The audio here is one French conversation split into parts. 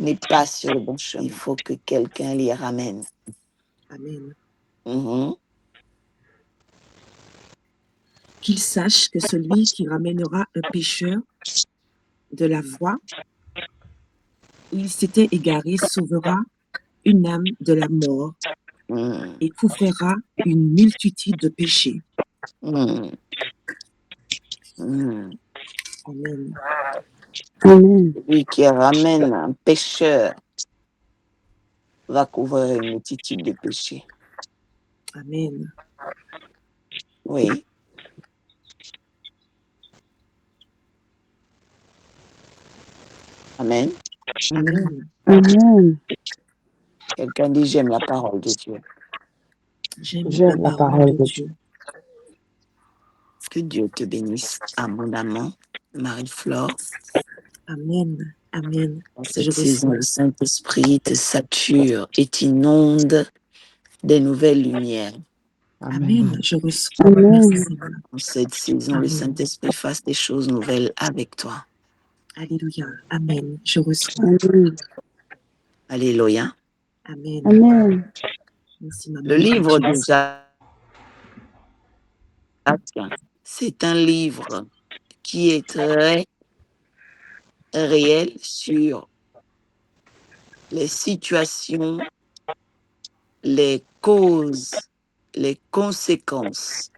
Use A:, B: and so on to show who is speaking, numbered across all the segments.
A: n'est pas sur le bon chemin. Il faut que quelqu'un l'y ramène.
B: Amen.
A: Mhm.
B: Qu'il sache que celui qui ramènera un pécheur de la voie où il s'était égaré sauvera une âme de la mort
A: Mhm.
B: et couvrira une multitude de péchés.
A: Mhm. Mhm.
B: Amen.
C: Amen.
A: Celui qui ramène un pécheur va couvrir une multitude de péchés.
B: Amen.
A: Oui. Amen.
B: Amen.
C: Amen.
A: Quelqu'un dit j'aime la parole de Dieu.
B: J'aime la parole de Dieu.
A: Que Dieu te bénisse abondamment, Marie-Flore.
B: Amen. Amen.
A: Dans
B: Je
A: cette saison,
B: reçois.
A: le Saint-Esprit te sature et t'inonde des nouvelles lumières.
B: Amen. Je reçois.
C: Amen.
B: Merci, Seigneur.
A: Dans cette saison, le
B: Amen.
A: Saint-Esprit fasse des choses nouvelles avec toi.
B: Alléluia. Amen. Je reçois.
C: Amen.
A: Alléluia.
B: Amen.
C: Amen.
B: Merci, maman.
A: Le livre de Jacques, c'est un livre qui est très réel sur les situations, les causes, les conséquences,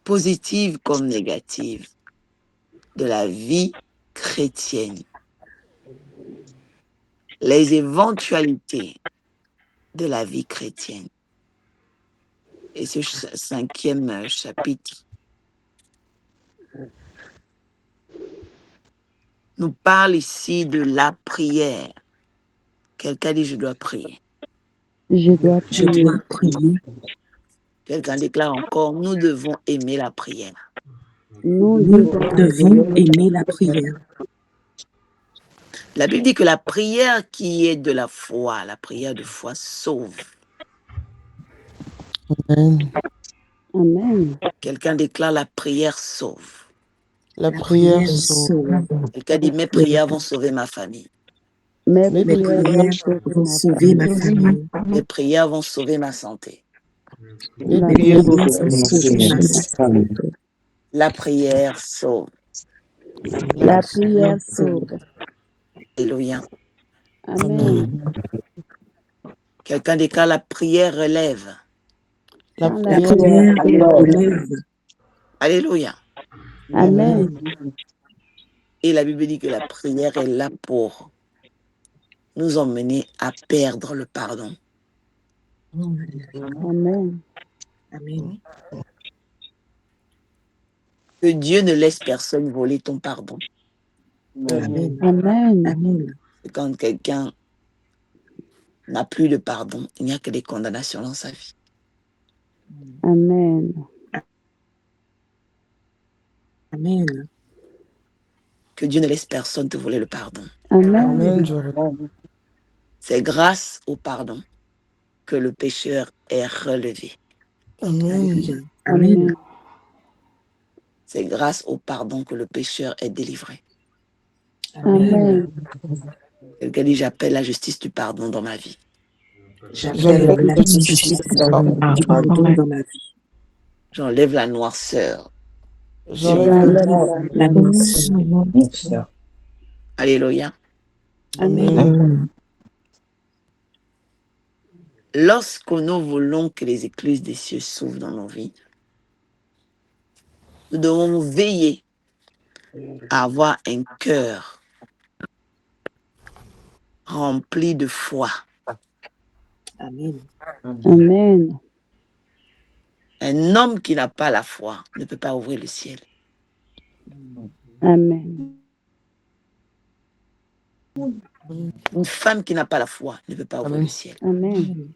A: positives comme négatives, de la vie chrétienne. Les éventualités de la vie chrétienne. Et ce 5e chapitre nous parle ici de la prière. Quelqu'un dit je dois prier.
C: Je dois
B: Je
C: prier.
B: dois prier.
A: Quelqu'un déclare encore, nous devons aimer la prière.
C: Nous
B: Nous
C: devons
B: devons aimer la prière.
A: La Bible dit que la prière qui est de la foi, la prière de foi sauve.
D: Amen.
C: Amen.
A: Quelqu'un déclare la prière sauve.
D: La
B: La
D: prière
B: prière
D: sauve.
B: sauve.
A: Quelqu'un dit mes prières vont sauver ma famille.
C: Mes
D: Mes
B: Mes
C: prières
B: prières
C: vont sauver
B: vont
C: ma
B: sauver ma
C: famille.
B: famille.
A: Mes prières vont sauver ma santé.
D: Mes
C: La
B: Mes
D: prières
B: prières
C: prière
B: vont
C: vont
B: sauver
C: sauver
B: ma
C: ma
B: santé.
C: santé.
A: La prière sauve.
C: La prière sauve.
A: Alléluia.
C: Amen.
A: Quelqu'un déclare la prière relève.
D: La
C: Quand la
B: La
D: prière
C: prière
B: prière
C: relève.
B: relève.
A: Alléluia.
C: Amen.
A: Et la Bible dit que la prière est là pour nous emmener à perdre le pardon.
C: Amen.
B: Amen.
A: Que Dieu ne laisse personne voler ton pardon.
B: Amen.
C: Amen.
B: Amen.
A: C'est quand quelqu'un n'a plus de pardon, il n'y a que des condamnations dans sa vie.
C: Amen.
B: Amen.
A: Que Dieu ne laisse personne te voler le pardon.
C: Amen.
D: Amen. Je reçois.
A: C'est grâce au pardon que le pécheur est relevé.
D: Amen.
B: Alléluia.
C: Amen.
B: Amen.
A: C'est grâce au pardon que le pécheur est délivré.
C: Amen.
A: Quelqu'un dit j'appelle la justice du pardon dans ma vie.
B: J'appelle la justice du pardon dans ma vie.
A: J'enlève la noirceur.
D: J'enlève
C: J'enlève
B: La noirceur.
A: Alléluia.
C: Amen.
D: Amen.
A: Lorsque nous voulons que les écluses des cieux s'ouvrent dans nos vies, nous devons veiller à avoir un cœur rempli de foi.
B: Amen.
C: Amen.
A: Un homme qui n'a pas la foi ne peut pas ouvrir le ciel.
C: Amen.
A: Une femme qui n'a pas la foi ne peut pas ouvrir le ciel.
C: Amen.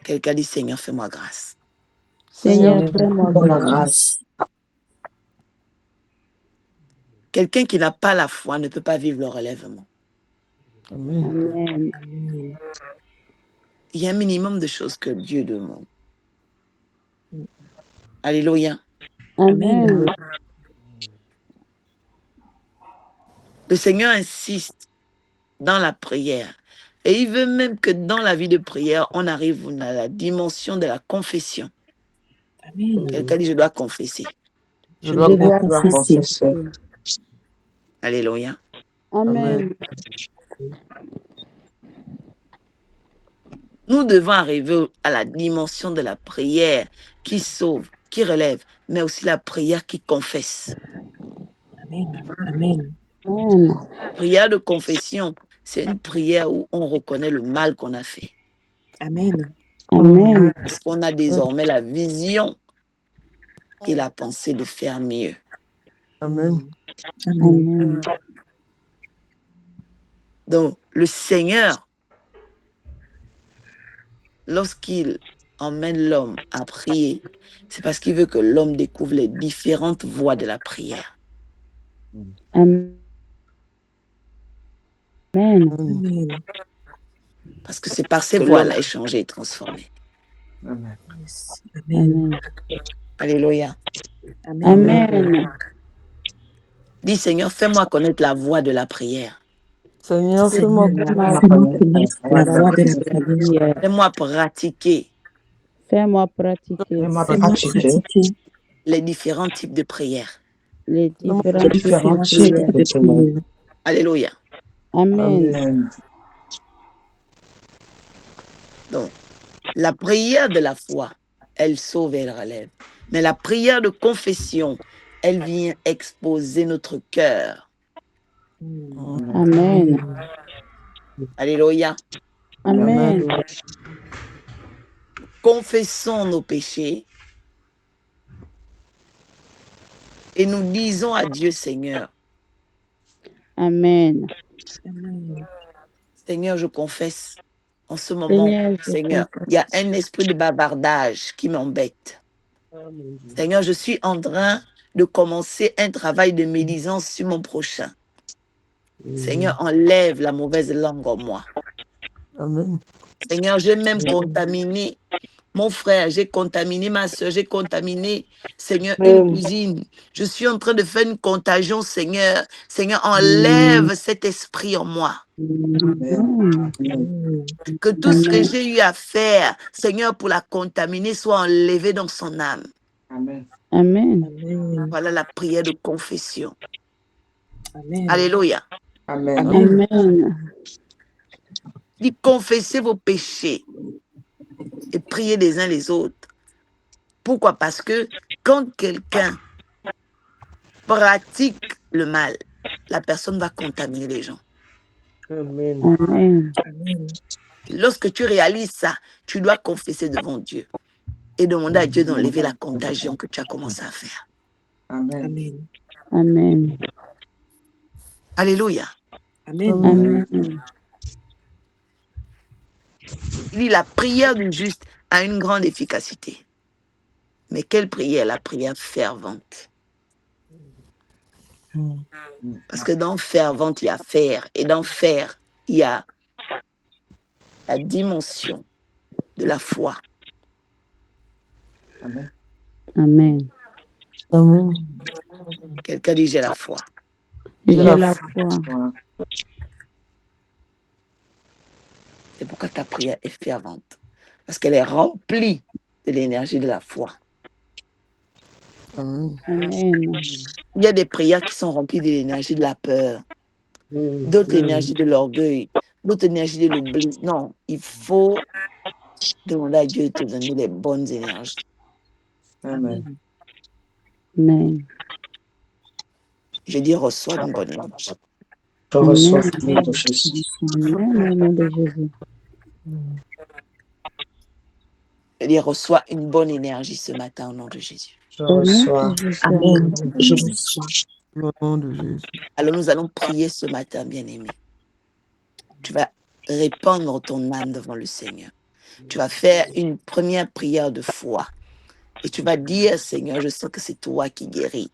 A: Quelqu'un dit Seigneur, fais-moi grâce.
C: Seigneur, fais-moi
B: Pour la
C: grâce.
B: grâce.
A: Quelqu'un qui n'a pas la foi ne peut pas vivre le relèvement.
D: Amen.
C: Amen.
B: Amen.
A: Il y a un minimum de choses que Dieu demande. Alléluia.
C: Amen.
A: Le Seigneur insiste dans la prière. Et il veut même que dans la vie de prière, on arrive à la dimension de la confession.
B: Amen.
A: Quelqu'un dit, je dois confesser.
D: Je
B: Je
D: dois
B: dois
D: confesser.
B: confesser.
A: Alléluia.
C: Amen.
A: Nous devons arriver à la dimension de la prière qui sauve, qui relève, mais aussi la prière qui confesse.
B: Amen. Amen.
C: Amen.
A: Prière de confession, c'est une prière où on reconnaît le mal qu'on a fait.
B: Amen.
C: Amen.
A: Parce qu'on a désormais la vision et la pensée de faire mieux.
D: Amen.
B: Amen.
C: Amen.
A: Donc, le Seigneur, lorsqu'il emmène l'homme à prier, c'est parce qu'il veut que l'homme découvre les différentes voies de la prière.
C: Amen.
B: Amen.
A: Parce que c'est par ces voies-là échangées et transformées.
D: Amen.
B: Yes. Amen.
C: Amen.
A: Alléluia.
B: Amen.
C: Amen.
A: Dis, Seigneur, fais-moi connaître la voie de la prière.
D: Seigneur,
B: Seigneur,
D: fais-moi
B: fais-moi connaître la voie de la prière.
A: Fais-moi pratiquer
C: Fais-moi pratiquer
B: Fais-moi pratiquer
A: les différents types de prières.
C: les différents
B: les
C: types
B: différents
C: de
B: types
C: prières.
B: de prières.
A: Alléluia.
C: Amen.
A: Donc, la prière de la foi, elle sauve et elle relève. Mais la prière de confession, elle vient exposer notre cœur.
C: Amen.
A: Alléluia.
C: Amen.
A: Confessons nos péchés et nous disons à Dieu, Seigneur,
C: Amen.
B: Amen.
A: Seigneur, je confesse en ce moment, Seigneur, il y a un esprit de bavardage qui m'embête. Seigneur, je suis en train de commencer un travail de médisance sur mon prochain. Seigneur, enlève la mauvaise langue en moi.
D: Amen.
A: Seigneur, j'ai même contaminé mon frère, j'ai contaminé ma soeur, j'ai contaminé, Seigneur, une cousine. Je suis en train de faire une contagion, Seigneur. Seigneur, enlève cet esprit en moi.
C: Amen.
A: Que tout ce que j'ai eu à faire, Seigneur, pour la contaminer, soit enlevé dans son âme.
C: Amen.
B: Amen.
A: Voilà la prière de confession.
B: Amen.
A: Alléluia.
B: Amen.
C: Amen.
A: Dit confessez vos péchés et priez les uns les autres. Pourquoi? Parce que quand quelqu'un pratique le mal, la personne va contaminer les gens.
D: Amen.
C: Amen.
B: Amen.
A: Lorsque tu réalises ça, tu dois confesser devant Dieu et demander à Dieu d'enlever la contagion que tu as commencé à faire.
B: Amen.
C: Amen.
A: Alléluia.
B: Amen.
C: Amen.
A: Il dit la prière du juste a une grande efficacité. Mais quelle prière? La prière fervente. Parce que dans fervente, il y a faire. Et dans faire, il y a la dimension de la foi.
C: Amen.
D: Amen.
A: Quelqu'un dit j'ai la foi.
C: J'ai
D: la
C: la foi.
A: C'est pourquoi ta prière est fervente. Parce qu'elle est remplie de l'énergie de la foi.
D: Amen.
C: Amen.
A: Il y a des prières qui sont remplies de l'énergie de la peur, d'autres l'énergie de l'orgueil, d'autres l'énergie de l'oubli. Non, il faut demander à Dieu de te donner les bonnes énergies.
B: Amen.
C: Amen.
A: Je dis reçois une bonne énergie.
B: Je reçois
C: Amen.
B: le nom de Jésus.
C: Amen. Au nom de Jésus.
A: Je dis reçois une bonne énergie ce matin au nom de Jésus.
B: Je
C: Au nom
B: reçois.
C: de Jésus.
B: Amen. Je reçois.
D: Au nom de Jésus.
A: Alors nous allons prier ce matin, bien-aimé. Tu vas répandre ton âme devant le Seigneur. Tu vas faire une première prière de foi. Et tu vas dire, Seigneur, je sais que c'est toi qui guéris.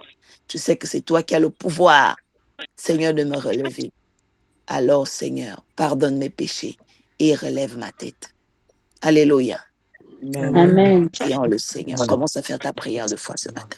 A: Je sais que c'est toi qui as le pouvoir, Seigneur, de me relever. Alors, Seigneur, pardonne mes péchés et relève ma tête. Alléluia.
C: Amen.
A: Prions le Seigneur. Commence à faire ta prière de foi ce matin.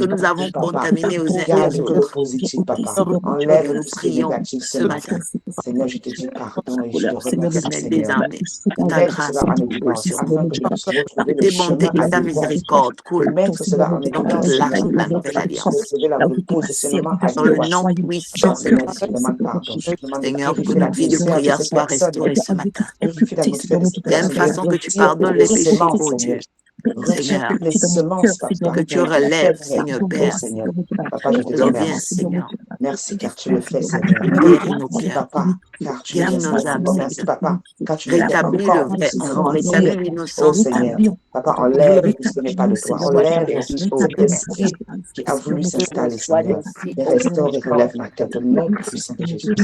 A: que nous avons
E: papa.
A: contaminé aux uns et
E: Garde
A: aux
E: que le
A: autres.
E: positif, papa.
A: Et
E: Enlève
A: nous
E: tout ce qui est
A: prions
E: négatif
A: ce
E: ce matin.
A: matin,
E: Seigneur, je te dis pardon et je te
A: Éternel,
E: remercie, Seigneur.
A: désarmé, que ta
E: Mettre
A: grâce
E: cela en
A: coule
E: évidence
A: sur
E: afin
A: nous,
E: que je puisse
A: que
E: retrouver le
A: tes bontés
E: chemin
A: et ta
E: adéquat.
A: miséricorde
E: De
A: coulent
E: mettre cela en
A: dans toute
E: évidence,
A: l'arche
E: Seigneur,
A: de la
E: afin que je
A: nouvelle
E: puisse
A: alliance.
E: retrouver le positionnement
A: Dans le
E: adéquat.
A: nom puissant
E: Oh
A: de
E: Seigneur,
A: Jésus.
E: je te demande pardon. Je te demande de
A: Seigneur, que
E: purifier
A: notre vie de
E: l'atmosphère de
A: prière
E: ces
A: soit
E: personnes,
A: restaurée ce matin.
E: purifier l'atmosphère de ces
A: De la même
E: personnes, de les
A: façon que tu
E: retirer
A: pardonnes les péchés,
E: progressivement,
A: ô
E: Seigneur.
A: Dieu,
E: Retire
A: Seigneur,
E: toutes les semences, Papa,
A: que
E: qui
A: tu
E: ont été
A: relèves,
E: semées
A: Seigneur
E: avec toi,
A: Père.
E: Seigneur. Papa, je te dis
A: Reviens,
E: merci.
A: Seigneur,
E: Merci car tu le fais, Seigneur.
A: et guéris nos
E: Merci,
A: cœurs.
E: Papa, car tu ne
A: Guéris
E: laisses pas
A: nos âmes,
E: tomber.
A: Seigneur.
E: Merci, Papa, car tu nous fais
A: Rétablis le
E: encore
A: vrai
E: plus
A: en nous,
E: grandir.
A: rétablis
E: Oh
A: l'innocence en
E: Seigneur,
A: nous.
E: Papa, enlève tout ce qui n'est pas de toi.
A: Sois
E: Enlève
A: merci,
E: tout
A: ô
E: cet
A: Père.
E: esprit qui a voulu s'installer,
A: Sois
E: Seigneur.
A: merci,
E: Et
A: ô Père.
E: restaure et relève ma cœur au nom puissant de Jésus.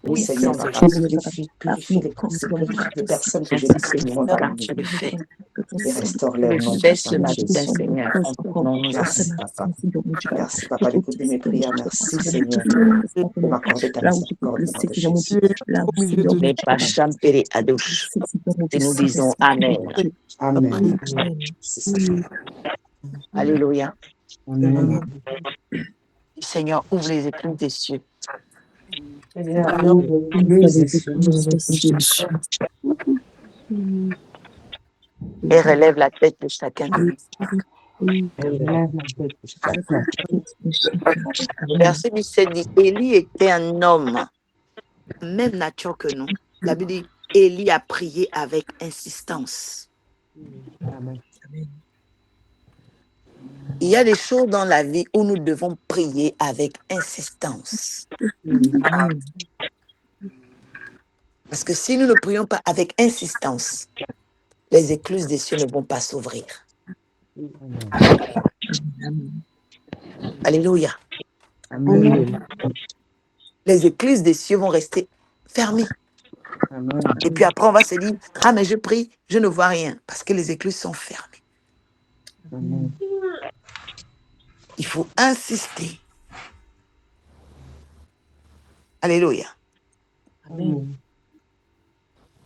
E: Oui, Seigneur,
A: Puissant de
E: Papa,
A: Jésus.
E: purifie les personnes que j'ai
A: Merci,
E: laissées
A: Seigneur,
E: loin
A: car
E: parmi nous
A: tu le fais.
E: et restaure-les
A: Tu
E: au
A: le
E: nom
A: fais
E: puissant
A: ce
E: de
A: matin,
E: Jésus.
A: Seigneur, en ton nom, nous
E: Merci,
A: avons.
E: Papa. Merci, Papa, d'écouter mes prières. Merci, Seigneur, de m'accorder ta miséricorde au nom de Jésus.
D: Tu es au milieu de
A: Les
D: nous.
A: Pacham Pere Adosh. Et nous disons Amen.
E: Amen.
A: Alléluia.
E: Amen.
A: Seigneur, ouvre les écluses des cieux.
E: Seigneur,
D: Seigneur,
E: ouvre les yeux.
A: Et relève la tête de chacun de nous. Verset 17 dit, Élie était un homme, même nature que nous. La Bible dit, Élie a prié avec insistance. Il y a des choses dans la vie où nous devons prier avec insistance. Parce que si nous ne prions pas avec insistance, les écluses des cieux ne vont pas s'ouvrir. Alléluia.
C: Amen.
A: Les écluses des cieux vont rester fermées. Et puis après, on va se dire, ah, mais je prie, je ne vois rien. Parce que les écluses sont fermées. Il faut insister. Alléluia.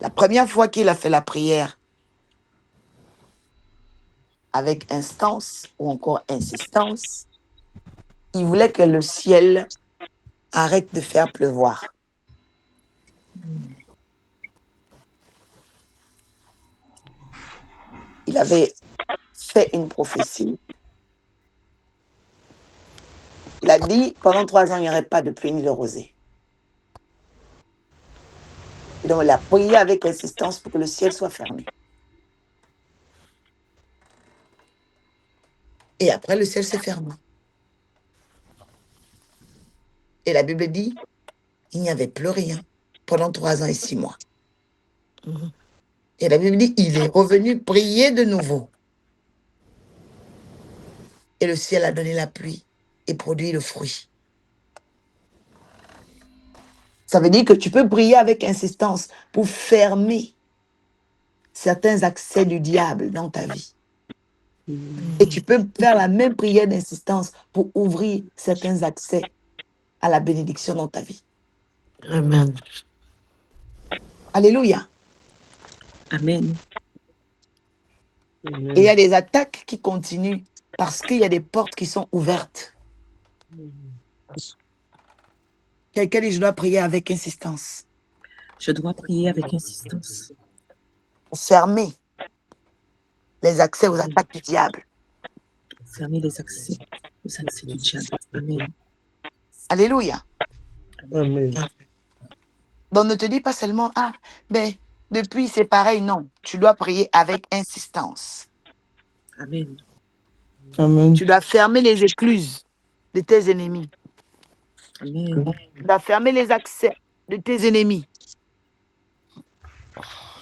A: La première fois qu'il a fait la prière avec instance ou encore insistance, il voulait que le ciel arrête de faire pleuvoir. Il avait fait une prophétie. Il a dit, pendant 3 ans, il n'y aurait pas de pluie ni de rosée. Et donc, il a prié avec insistance pour que le ciel soit fermé. Et après, le ciel s'est fermé. Et la Bible dit, il n'y avait plus rien pendant 3 ans et 6 mois. Et la Bible dit, il est revenu prier de nouveau. Et le ciel a donné la pluie et produit le fruit. Ça veut dire que tu peux prier avec insistance pour fermer certains accès du diable dans ta vie. Et tu peux faire la même prière d'insistance pour ouvrir certains accès à la bénédiction dans ta vie.
D: Amen.
A: Alléluia.
B: Amen.
A: Et il y a des attaques qui continuent parce qu'il y a des portes qui sont ouvertes. Quelqu'un dit, je dois prier avec insistance.
B: Je dois prier avec insistance.
A: Fermer les accès aux attaques du diable.
B: Fermer les accès aux accès du diable. Amen.
A: Alléluia.
D: Amen.
A: Donc ne te dis pas seulement, ah, mais depuis c'est pareil. Non, tu dois prier avec insistance.
B: Amen.
D: Amen.
A: Tu dois fermer les écluses de tes ennemis.
B: Amen.
A: Tu dois fermer les accès de tes ennemis.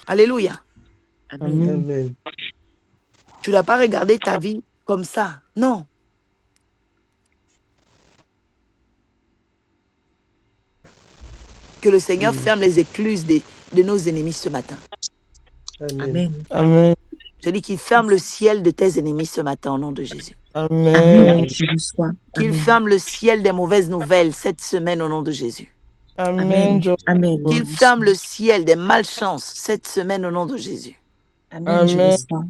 A: Alléluia.
B: Amen.
D: Amen.
A: Tu ne dois pas regarder ta vie comme ça. Non. Que le Seigneur ferme les écluses de nos ennemis ce matin.
B: Amen.
D: Amen.
A: Je dis qu'il ferme le ciel de tes ennemis ce matin au nom de Jésus.
D: Amen.
B: Je le sois.
A: Qu'il
B: Amen.
A: ferme le ciel des mauvaises nouvelles cette semaine au nom de Jésus.
D: Amen.
B: Amen.
A: Qu'il ferme le ciel des malchances cette semaine au nom de Jésus.
B: Amen. Je le sois.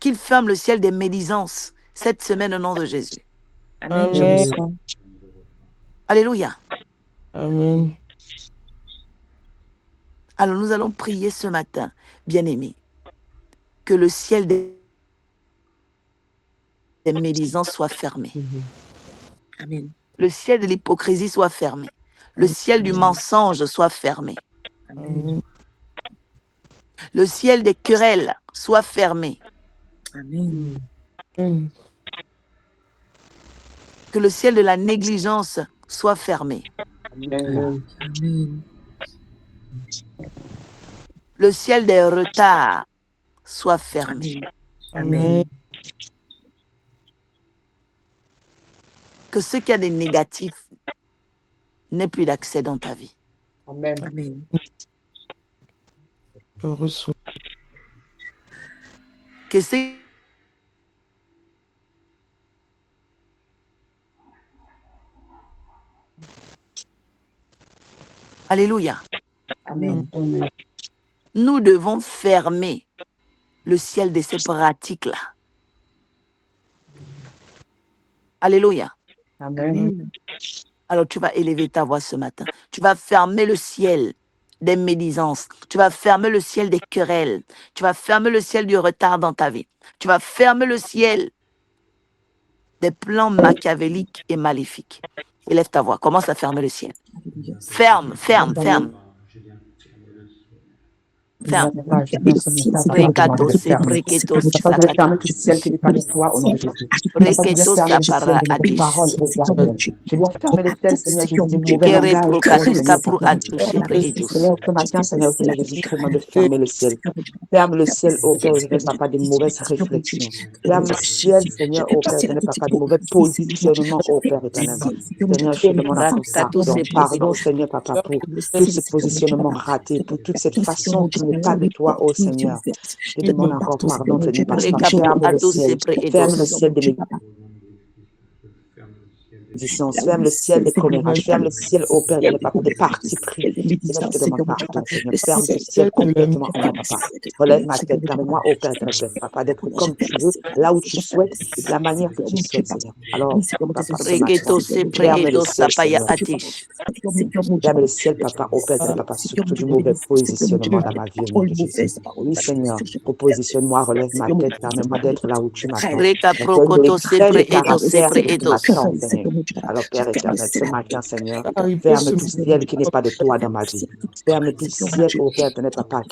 A: Qu'il ferme le ciel des médisances cette semaine au nom de Jésus.
B: Amen. Je le sois.
A: Alléluia.
D: Amen.
A: Alors nous allons prier ce matin, bien-aimés, que le ciel des médisances soit fermé.
B: Amen.
A: Le ciel de l'hypocrisie soit fermé. Le ciel du mensonge soit fermé.
B: Amen.
A: Le ciel des querelles soit fermé.
B: Amen.
D: Amen.
A: Que le ciel de la négligence soit fermé.
D: Amen.
B: Amen.
A: Le ciel des retards soit fermé.
D: Amen.
A: Que ce qui a des négatifs n'ait plus d'accès dans ta vie.
E: Amen.
B: Amen.
D: Je reçois.
A: Que ce Alléluia.
B: Amen.
C: Amen.
A: Nous devons fermer le ciel de ces pratiques-là. Alléluia.
E: Amen.
A: Alors tu vas élever ta voix ce matin. Tu vas fermer le ciel des médisances. Tu vas fermer le ciel des querelles. Tu vas fermer le ciel du retard dans ta vie. Tu vas fermer le ciel des plans machiavéliques et maléfiques. Élève ta voix. Commence à fermer le ciel. Ferme, ferme, ferme. Ferme. Precato se precato
E: Papa, je vais
A: sakata.
E: fermer tout ciel qui n'est pas de toi au nom de Jésus. Papa, je vais
A: Precato
E: fermer tout ciel
A: sapara
E: de mes
A: adish.
E: paroles réclament. Je dois fermer les ciels, Seigneur Jésus, de mauvais
A: Kere
E: langage.
A: procatusca
E: Seigneur,
A: pro
E: Papa.
A: atus pre etus.
E: Seigneur, ce matin, Seigneur, Seigneur Jésus, je te demande de fermer le ciel. Ferme le ciel, ô Père éternel, Papa, de mauvaises réflexions. Ferme le ciel, Seigneur, ô Père éternel, Papa, de mauvais positionnements, ô Père éternel. Seigneur, je te demande encore pardon. Pardon, Seigneur, Papa, pour tout ce positionnement raté, pour toute cette façon qui n'est pas de toi, ô Seigneur. Je te demande encore pardon, Seigneur, Papa.
A: Precapo
E: Ferme le
A: atus
E: ciel.
A: pre
E: Ferme le
A: etus.
E: ciel de mes existence. Ferme le ciel des commérages. Ferme le ciel, ô Père éternel, Papa, des partis pris. Seigneur, je te demande pardon, Seigneur. Ferme ce ciel complètement en moi, Papa. Relève ma tête, permets-moi, ô Père éternel, Papa, d'être comme tu veux, là où tu souhaites, et de la manière que tu souhaites, Seigneur. Alors, Papa, ce matin,
A: Precato se pre
E: ferme le
A: etus
E: ciel,
A: sapaya
E: Seigneur.
A: atish.
E: Ferme le ciel, Papa, ô Père éternel, Papa, surtout du mauvais positionnement dans ma vie, au nom de Jésus. Oui, Seigneur, repositionne-moi, relève ma tête, permets-moi d'être là où tu m'attends.
A: Preca
E: Donne
A: procoto se
E: traits
A: pre
E: de
A: etus se
E: caractère
A: pre
E: que tu
A: etus.
E: m'attends, Seigneur. Alors, Père éternel, ce matin, Seigneur, ferme tout ciel qui n'est pas de toi dans ma vie. Ferme tout ciel, ô Père éternel, Papa,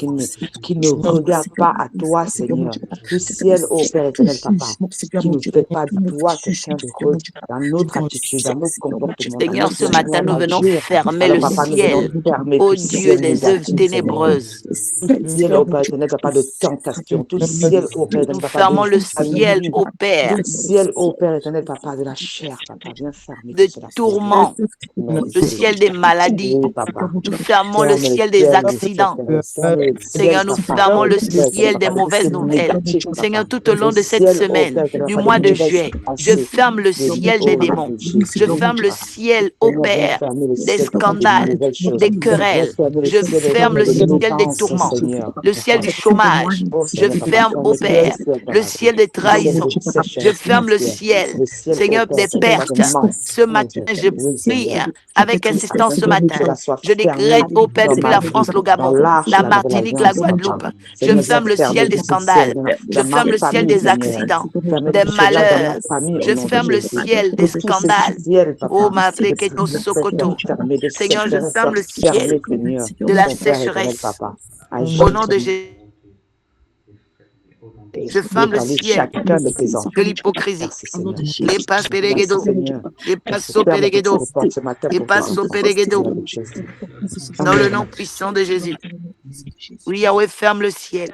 E: qui ne regarde pas à toi, Seigneur. Tout ciel, ô Père éternel, Papa, qui ne fait pas de toi quelqu'un d'heureux dans notre attitude, dans notre comportement, dans
A: Seigneur,
E: notre
A: ce matin,
E: manière
A: nous venons
E: d'agir.
A: fermer
E: Alors,
A: le
E: Papa, nous venons
A: ciel,
E: fermer
A: ô
E: tout
A: Dieu
E: ciel
A: des œuvres
E: négatif, Seigneur.
A: ténébreuses.
E: Tout ciel, ô Père éternel, Papa, de tentation. Tout ciel, ô Père éternel,
A: Nous
E: Papa, de
A: fermons le ciel,
E: jalousie.
A: ô Père,
E: Tout ciel, ô Père éternel, Papa, de la chair, Papa. Viens fermer tout
A: de
E: cela, Seigneur.
A: tourments,
E: Au nom de
A: le
E: Jésus.
A: ciel des maladies.
E: Oui, Papa.
A: Nous fermons le
E: Ferme le
A: ciel des
E: ciel,
A: accidents.
E: ferme le
A: Seigneur,
E: ciel,
A: nous
E: Papa,
A: fermons
E: ô
A: le
E: Père éternel,
A: ciel des
E: Papa, de tout ce
A: mauvaises nouvelles.
E: négatif,
A: Seigneur,
E: Papa.
A: tout au long
E: Le
A: de cette
E: ciel, ô
A: semaine,
E: Père éternel,
A: du
E: Papa, de
A: mois de
E: mauvaises
A: juillet, je
E: pensées.
A: ferme le
E: De vie,
A: ciel
E: au
A: des
E: nom
A: démons.
E: de Jésus,
A: Je ferme le
E: Papa.
A: ciel, ô
E: Seigneur, viens
A: Père,
E: fermer le
A: des
E: ciel, Papa, de
A: scandales,
E: nouvelles choses.
A: des
E: Viens
A: querelles.
E: fermer le
A: Je
E: ciel, ô
A: ferme
E: Père,
A: le
E: de
A: ciel des
E: l'ignorance,
A: tourments,
E: Seigneur.
A: le ciel du chômage.
E: Oh
A: Je
E: Seigneur, Papa,
A: ferme, ô
E: ferme tout
A: Père,
E: ciel dans
A: le
E: ma vie.
A: ciel des
E: Le ciel
A: trahisons.
E: de
A: Je
E: sécheresse,
A: ferme le
E: ciel.
A: ciel,
E: Le ciel, ô
A: Seigneur,
E: Père,
A: des
E: éternel, Papa, de
A: pertes. Ce
E: mensonges.
A: matin, je
E: Oui,
A: prie
E: Seigneur.
A: avec
E: Oui,
A: insistance ce
E: Seigneur, que
A: matin.
E: cela soit
A: Je
E: fermé
A: décrète, ô Père,
E: dans
A: depuis
E: ma
A: la
E: vie,
A: France, le
E: dans
A: Gabon,
E: l'arche
A: la
E: de la nouvelle
A: Martinique, la
E: alliance,
A: Guadeloupe.
E: Papa.
A: Je
E: Seigneur, viens
A: ferme le
E: fermer
A: ciel des
E: tout ce ciel
A: scandales. Je
E: dans ma
A: ferme le ciel
E: famille,
A: des
E: Seigneur.
A: accidents,
E: Fermez
A: des
E: tout cela dans ma
A: malheurs.
E: famille au
A: Je
E: nom de
A: ferme le
E: Jésus.
A: ciel
E: Que
A: des
E: tout ce
A: scandales.
E: ciel,
A: Oh,
E: Papa,
A: ma
E: de
A: Reketo
E: prière soit
A: Sokoto.
E: fermé, de
A: Seigneur, je
E: sécheresse
A: ferme
E: soit
A: le
E: fermé,
A: ciel
E: Seigneur.
A: de la
E: Mon Père éternel,
A: sécheresse.
E: Papa.
A: Au
E: Agis,
A: nom de Jésus, je ferme le
E: rétablis
A: ciel
E: chacun de tes enfants.
A: de l'hypocrisie.
E: Merci, Seigneur.
A: Les pas
E: Merci,
A: péréguédo,
E: Seigneur.
A: les pas
E: Merci. Ferme toutes
A: sopéréguédo,
E: ces portes ce matin
A: les
E: pour tes
A: pas
E: enfants. Au
A: sopéréguédo.
E: nom de Jésus.
A: Dans le
E: Amen.
A: nom puissant de Jésus. Oui, Yahweh, ferme le ciel.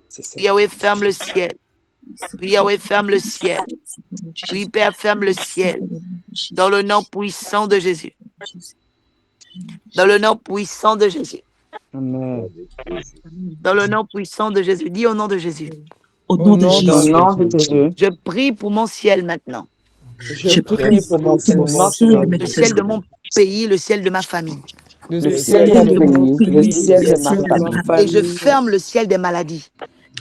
E: C'est ça.
A: Oui, Yahweh, ferme le ciel. Oui, Yahweh, ferme le ciel. Oui, Père, ferme le ciel. Dans le nom puissant de Jésus. Dans le nom puissant de Jésus.
E: Amen.
A: Dans le nom puissant de Jésus. Dis au nom de Jésus.
B: Au nom de
E: Au
B: Jésus,
E: nom de Jésus,
A: Je prie pour mon ciel maintenant.
E: je prie pour mon ciel maintenant.
A: Le ciel de mon pays, le ciel de ma famille.
E: Le ciel de mon pays, le ciel de ma famille.
A: Et je ferme le ciel des maladies.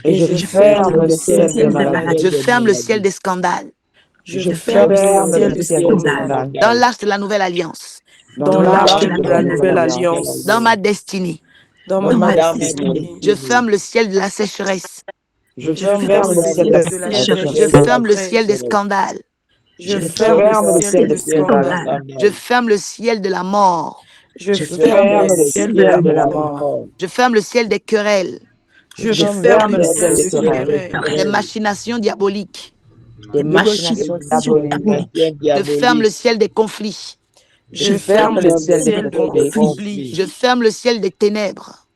E: Et je ferme le ciel des maladies.
A: Je ferme le ciel des scandales.
E: Je ferme le ciel des scandales.
A: Dans l'arche de la nouvelle alliance.
E: Dans l'arche de la nouvelle alliance.
A: Dans ma destinée.
D: Dans
E: Dans
D: ma
E: ma
D: destinée.
E: destinée.
A: Je ferme le ciel de la sécheresse.
E: Je ferme le ciel de la sécheresse.
A: Je ferme le ciel des scandales.
D: Je
E: Je
D: ferme
E: ferme
D: le
E: le
D: ciel
E: ciel
D: des
E: des scandales.
D: scandales.
A: Je ferme le ciel de la mort.
D: Je
E: Je
D: ferme
E: ferme
D: le
E: le
D: ciel
E: ciel
D: de la
E: de la
D: mort.
E: mort.
A: Je ferme le ciel des querelles.
D: Je
E: Je
D: ferme
E: ferme le
D: le
E: ciel de
D: ciel de
E: querelle,
D: querelle.
A: des machinations diaboliques.
E: des machinations diaboliques.
A: Je ferme le ciel des conflits.
E: Je
D: Je
E: ferme
D: ferme
E: le
D: le
E: ciel des
D: ciel de
E: conflits.
D: conflit.
A: Je ferme le ciel des ténèbres.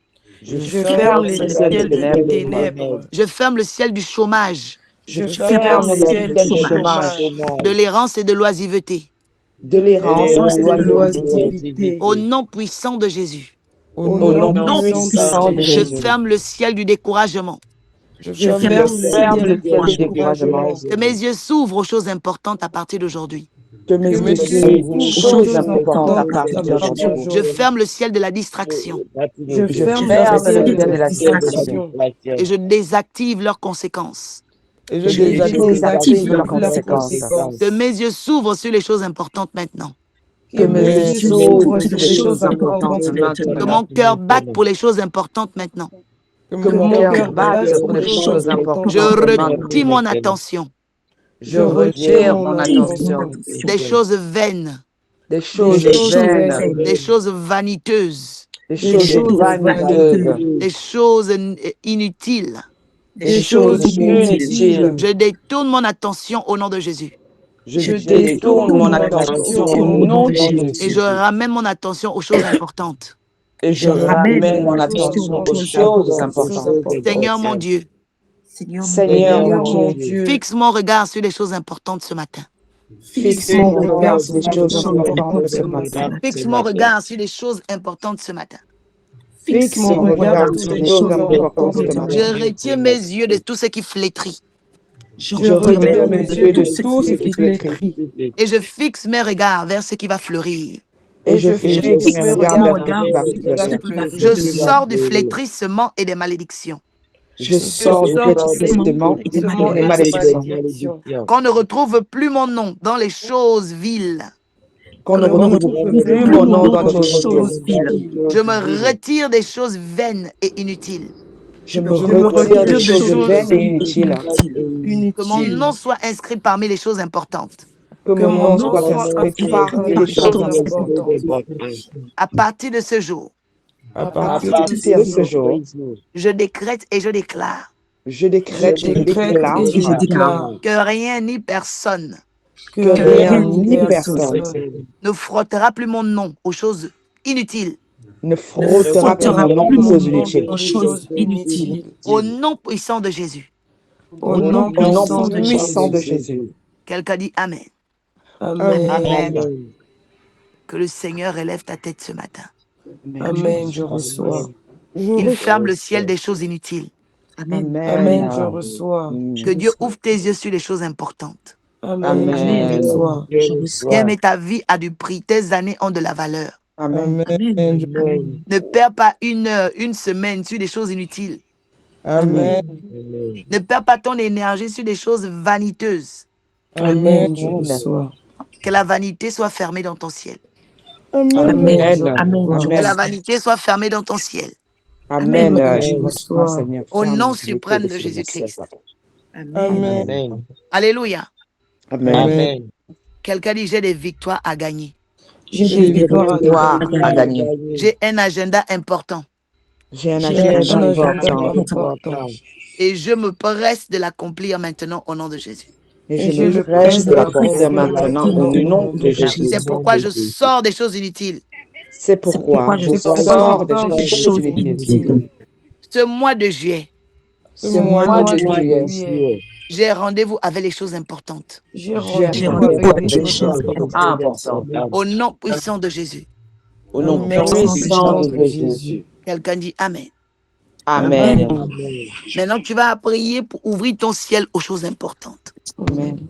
E: Je
D: Je
E: ferme
D: ferme
E: le
D: le
E: ciel des
D: ciel de
E: ténèbres.
D: ténèbres.
A: Je ferme le ciel du chômage,
E: Je
D: Je
E: ferme
D: ferme le
E: le
D: ciel
E: ciel
D: du
E: du chômage,
D: chômage,
A: de l'errance et de l'oisiveté.
E: de l'errance et de
D: de
E: l'oisiveté.
D: l'oisiveté.
A: Au nom puissant de Jésus,
D: Au
E: Au
D: nom
E: nom
D: puissant
E: puissant
D: de
E: de
A: je
E: Jésus.
D: Jésus.
A: ferme le ciel du découragement.
D: Je
E: Je
D: ferme le
E: ferme
D: ciel
E: le
D: du
E: ciel du
D: découragement.
E: découragement.
A: Que mes yeux s'ouvrent aux choses importantes à partir d'aujourd'hui.
E: Que
D: Que
E: mes
D: mes
E: yeux
D: yeux
E: s'ouvrent aux
D: s'ouvrent aux
E: choses
D: choses
E: importantes à
D: importantes à
E: partir
D: partir
E: d'aujourd'hui.
A: Je
D: d'aujourd'hui.
A: ferme le ciel de la distraction
D: Je
E: Je
D: ferme le
E: ferme le
D: ciel de
E: ciel
D: la
E: de la distraction
D: distraction
A: et je désactive leurs conséquences.
D: et je
E: et je désactive leurs
D: désactive leurs
E: conséquences.
D: conséquences.
A: Que mes yeux s'ouvrent sur les choses importantes maintenant.
D: Que
E: Que mes
D: mes
E: yeux
D: yeux
E: s'ouvrent
D: s'ouvrent
E: sur
D: sur
E: les
D: les
E: choses
D: choses
E: importantes
D: importantes
A: Que
D: maintenant.
E: maintenant.
A: mon cœur batte pour les choses importantes maintenant.
E: Que
D: Que
E: mon
D: mon
E: cœur
D: cœur
E: batte
D: batte
E: pour
D: pour
E: les
D: les choses
E: choses
A: Je
D: importantes
E: importantes
D: maintenant.
A: retire
E: maintenant.
A: mon attention
E: Je
D: Je retire
E: retire
D: mon
E: mon
D: attention
E: attention
A: des choses vaines,
E: des
D: des
E: choses
D: choses
E: vaines,
D: vaines,
A: des choses vaniteuses,
E: des
D: des
E: choses
D: choses
E: vaniteuses,
D: vaniteuses,
A: des choses inutiles.
D: des
E: des choses
D: choses
E: inutiles.
D: inutiles.
A: Je détourne mon attention au nom de Jésus
E: Je
D: Je
E: détourne
D: détourne
E: mon
D: mon
E: attention
D: attention
E: au
D: au nom
E: nom
D: de
E: de
A: et
E: Jésus
A: je
D: Jésus.
A: ramène mon attention aux choses importantes.
E: et
D: Je
E: je ramène mon
D: ramène mon
E: attention aux
D: attention
E: choses
D: aux choses
E: importantes.
A: Seigneur
D: importantes.
A: mon Dieu,
E: Seigneur mon
D: Seigneur mon
E: Dieu,
D: Dieu,
A: fixe mon regard sur les choses importantes ce matin.
D: fixe
E: fixe
D: mon
E: mon
D: regard
E: regard
D: sur
E: sur les
D: les
E: choses
D: choses importantes
E: importantes
D: ce
E: ce matin.
D: matin.
A: Fixe mon regard sur les choses importantes ce matin.
D: Fixe
E: Fixe
D: mon
E: mon
D: regard
E: regard
D: sur
E: sur
D: les
E: les choses
D: choses
E: importantes
D: importantes
E: ce
D: ce
A: Je
E: matin.
D: matin.
A: retire mes yeux de tout ce qui flétrit
D: Je retire mes yeux de tout ce qui flétrit
A: et je fixe mes regards vers ce qui va fleurir.
E: Et je
D: et je
E: fixe mes
D: fixe mes
E: regards vers
D: regards
E: ce qui va
D: vers ce
E: fleurir.
D: qui va
A: Je
D: fleurir.
A: sors du flétrissement et des malédictions.
E: Je
D: Je
E: sors du
D: sors du
E: flétrissement et
D: flétrissement
E: des
D: et des
E: malédictions.
D: malédictions.
A: Qu'on ne retrouve plus mon nom dans les choses viles.
E: Qu'on ne
D: On ne
E: retrouve
D: retrouve
E: plus
D: plus
E: mon
D: mon
E: nom
D: nom
E: dans
D: dans
E: les
D: les
E: choses
D: choses
E: viles.
D: viles.
A: Je me retire des choses vaines et inutiles.
E: Je me
D: Je me
E: retire des
D: retire des
E: choses
D: choses
E: vaines et inutiles.
A: Que mon nom
D: inutiles.
A: soit inscrit parmi les choses importantes.
E: Que
D: Que
E: mon
D: mon
E: nom
D: nom
E: soit
D: soit
E: inscrit
D: inscrit
E: parmi
D: parmi
E: les
D: les
E: choses
D: choses
E: importantes.
D: importantes.
A: À partir de ce jour,
D: À
E: À
D: partir
E: partir
D: de
E: de
D: ce
E: ce
D: jour,
E: jour,
A: je décrète et je déclare
E: je
D: je
E: décrète et je
D: décrète
E: déclare
D: et je déclare
A: que rien ni personne
D: que
E: que
D: rien
E: rien
D: ni
E: ni personne
D: personne
A: ne frottera plus mon nom aux choses inutiles.
E: ne
D: ne
E: frottera plus
D: frottera
E: mon nom
D: plus
E: aux
D: mon
E: choses
D: nom
E: inutiles.
D: dans les choses inutiles.
A: Au nom puissant de Jésus.
D: Au nom
E: Au nom
D: puissant de
E: puissant de
D: Jésus.
E: Jésus.
A: Quelqu'un dit Amen.
D: Amen.
E: Amen.
A: Que le Seigneur élève ta tête ce matin.
D: Amen, je reçois.
A: Il ferme le ciel des choses inutiles.
D: Amen, je
E: Amen.
D: reçois.
A: Que Dieu ouvre tes yeux sur les choses importantes.
D: Amen, je reçois.
A: Bien, mais ta vie a du prix. Tes années ont de la valeur.
E: Amen.
D: Amen,
A: Ne perds pas une heure, une semaine sur des choses inutiles.
D: Amen,
A: Ne perds pas ton énergie sur des choses vaniteuses.
D: Amen, je reçois.
A: Que la vanité soit fermée dans ton ciel.
D: Amen, je
E: Amen.
D: reçois.
A: Que la
E: Amen.
A: vanité soit fermée dans ton ciel.
E: Amen.
D: Amen.
E: Je reçois, Seigneur.
A: Au
E: Ferme
A: nom
E: les yeux
A: suprême
E: de
A: de
E: ce
A: Jésus-Christ.
E: Amen.
A: Alléluia.
E: Amen.
D: Amen.
A: Quelqu'un dit, j'ai des victoires à gagner.
D: J'ai des victoires à
E: Victoire à
D: gagner.
E: gagner.
A: J'ai un agenda important.
E: J'ai un
D: J'ai
E: agenda
D: un agenda
E: important
D: important.
A: Et je me presse de l'accomplir maintenant au nom de Jésus.
E: et
D: Et
E: je me
D: je
E: presse de
D: de
E: l'accomplir
D: l'accomplir
E: maintenant au nom de Jésus.
A: C'est pourquoi je sors des choses inutiles.
E: C'est pourquoi je
D: C'est pourquoi
E: sors des
D: je
E: choses
D: sors des
E: inutiles.
D: inutiles.
A: Ce mois de juillet,
E: Ce mois de juillet,
A: j'ai rendez-vous avec les choses importantes.
D: J'ai
E: j'ai
D: rendez-vous
E: rendez-vous
D: avec
E: avec
D: les
E: les
D: choses
E: choses
D: importantes.
E: importantes.
A: Au nom puissant de Jésus.
E: Au nom
D: Amen.
E: puissant de Jésus.
D: Jésus.
A: Quelqu'un dit Amen.
E: Amen.
A: Maintenant, tu vas prier pour ouvrir ton ciel aux choses importantes.
E: Amen.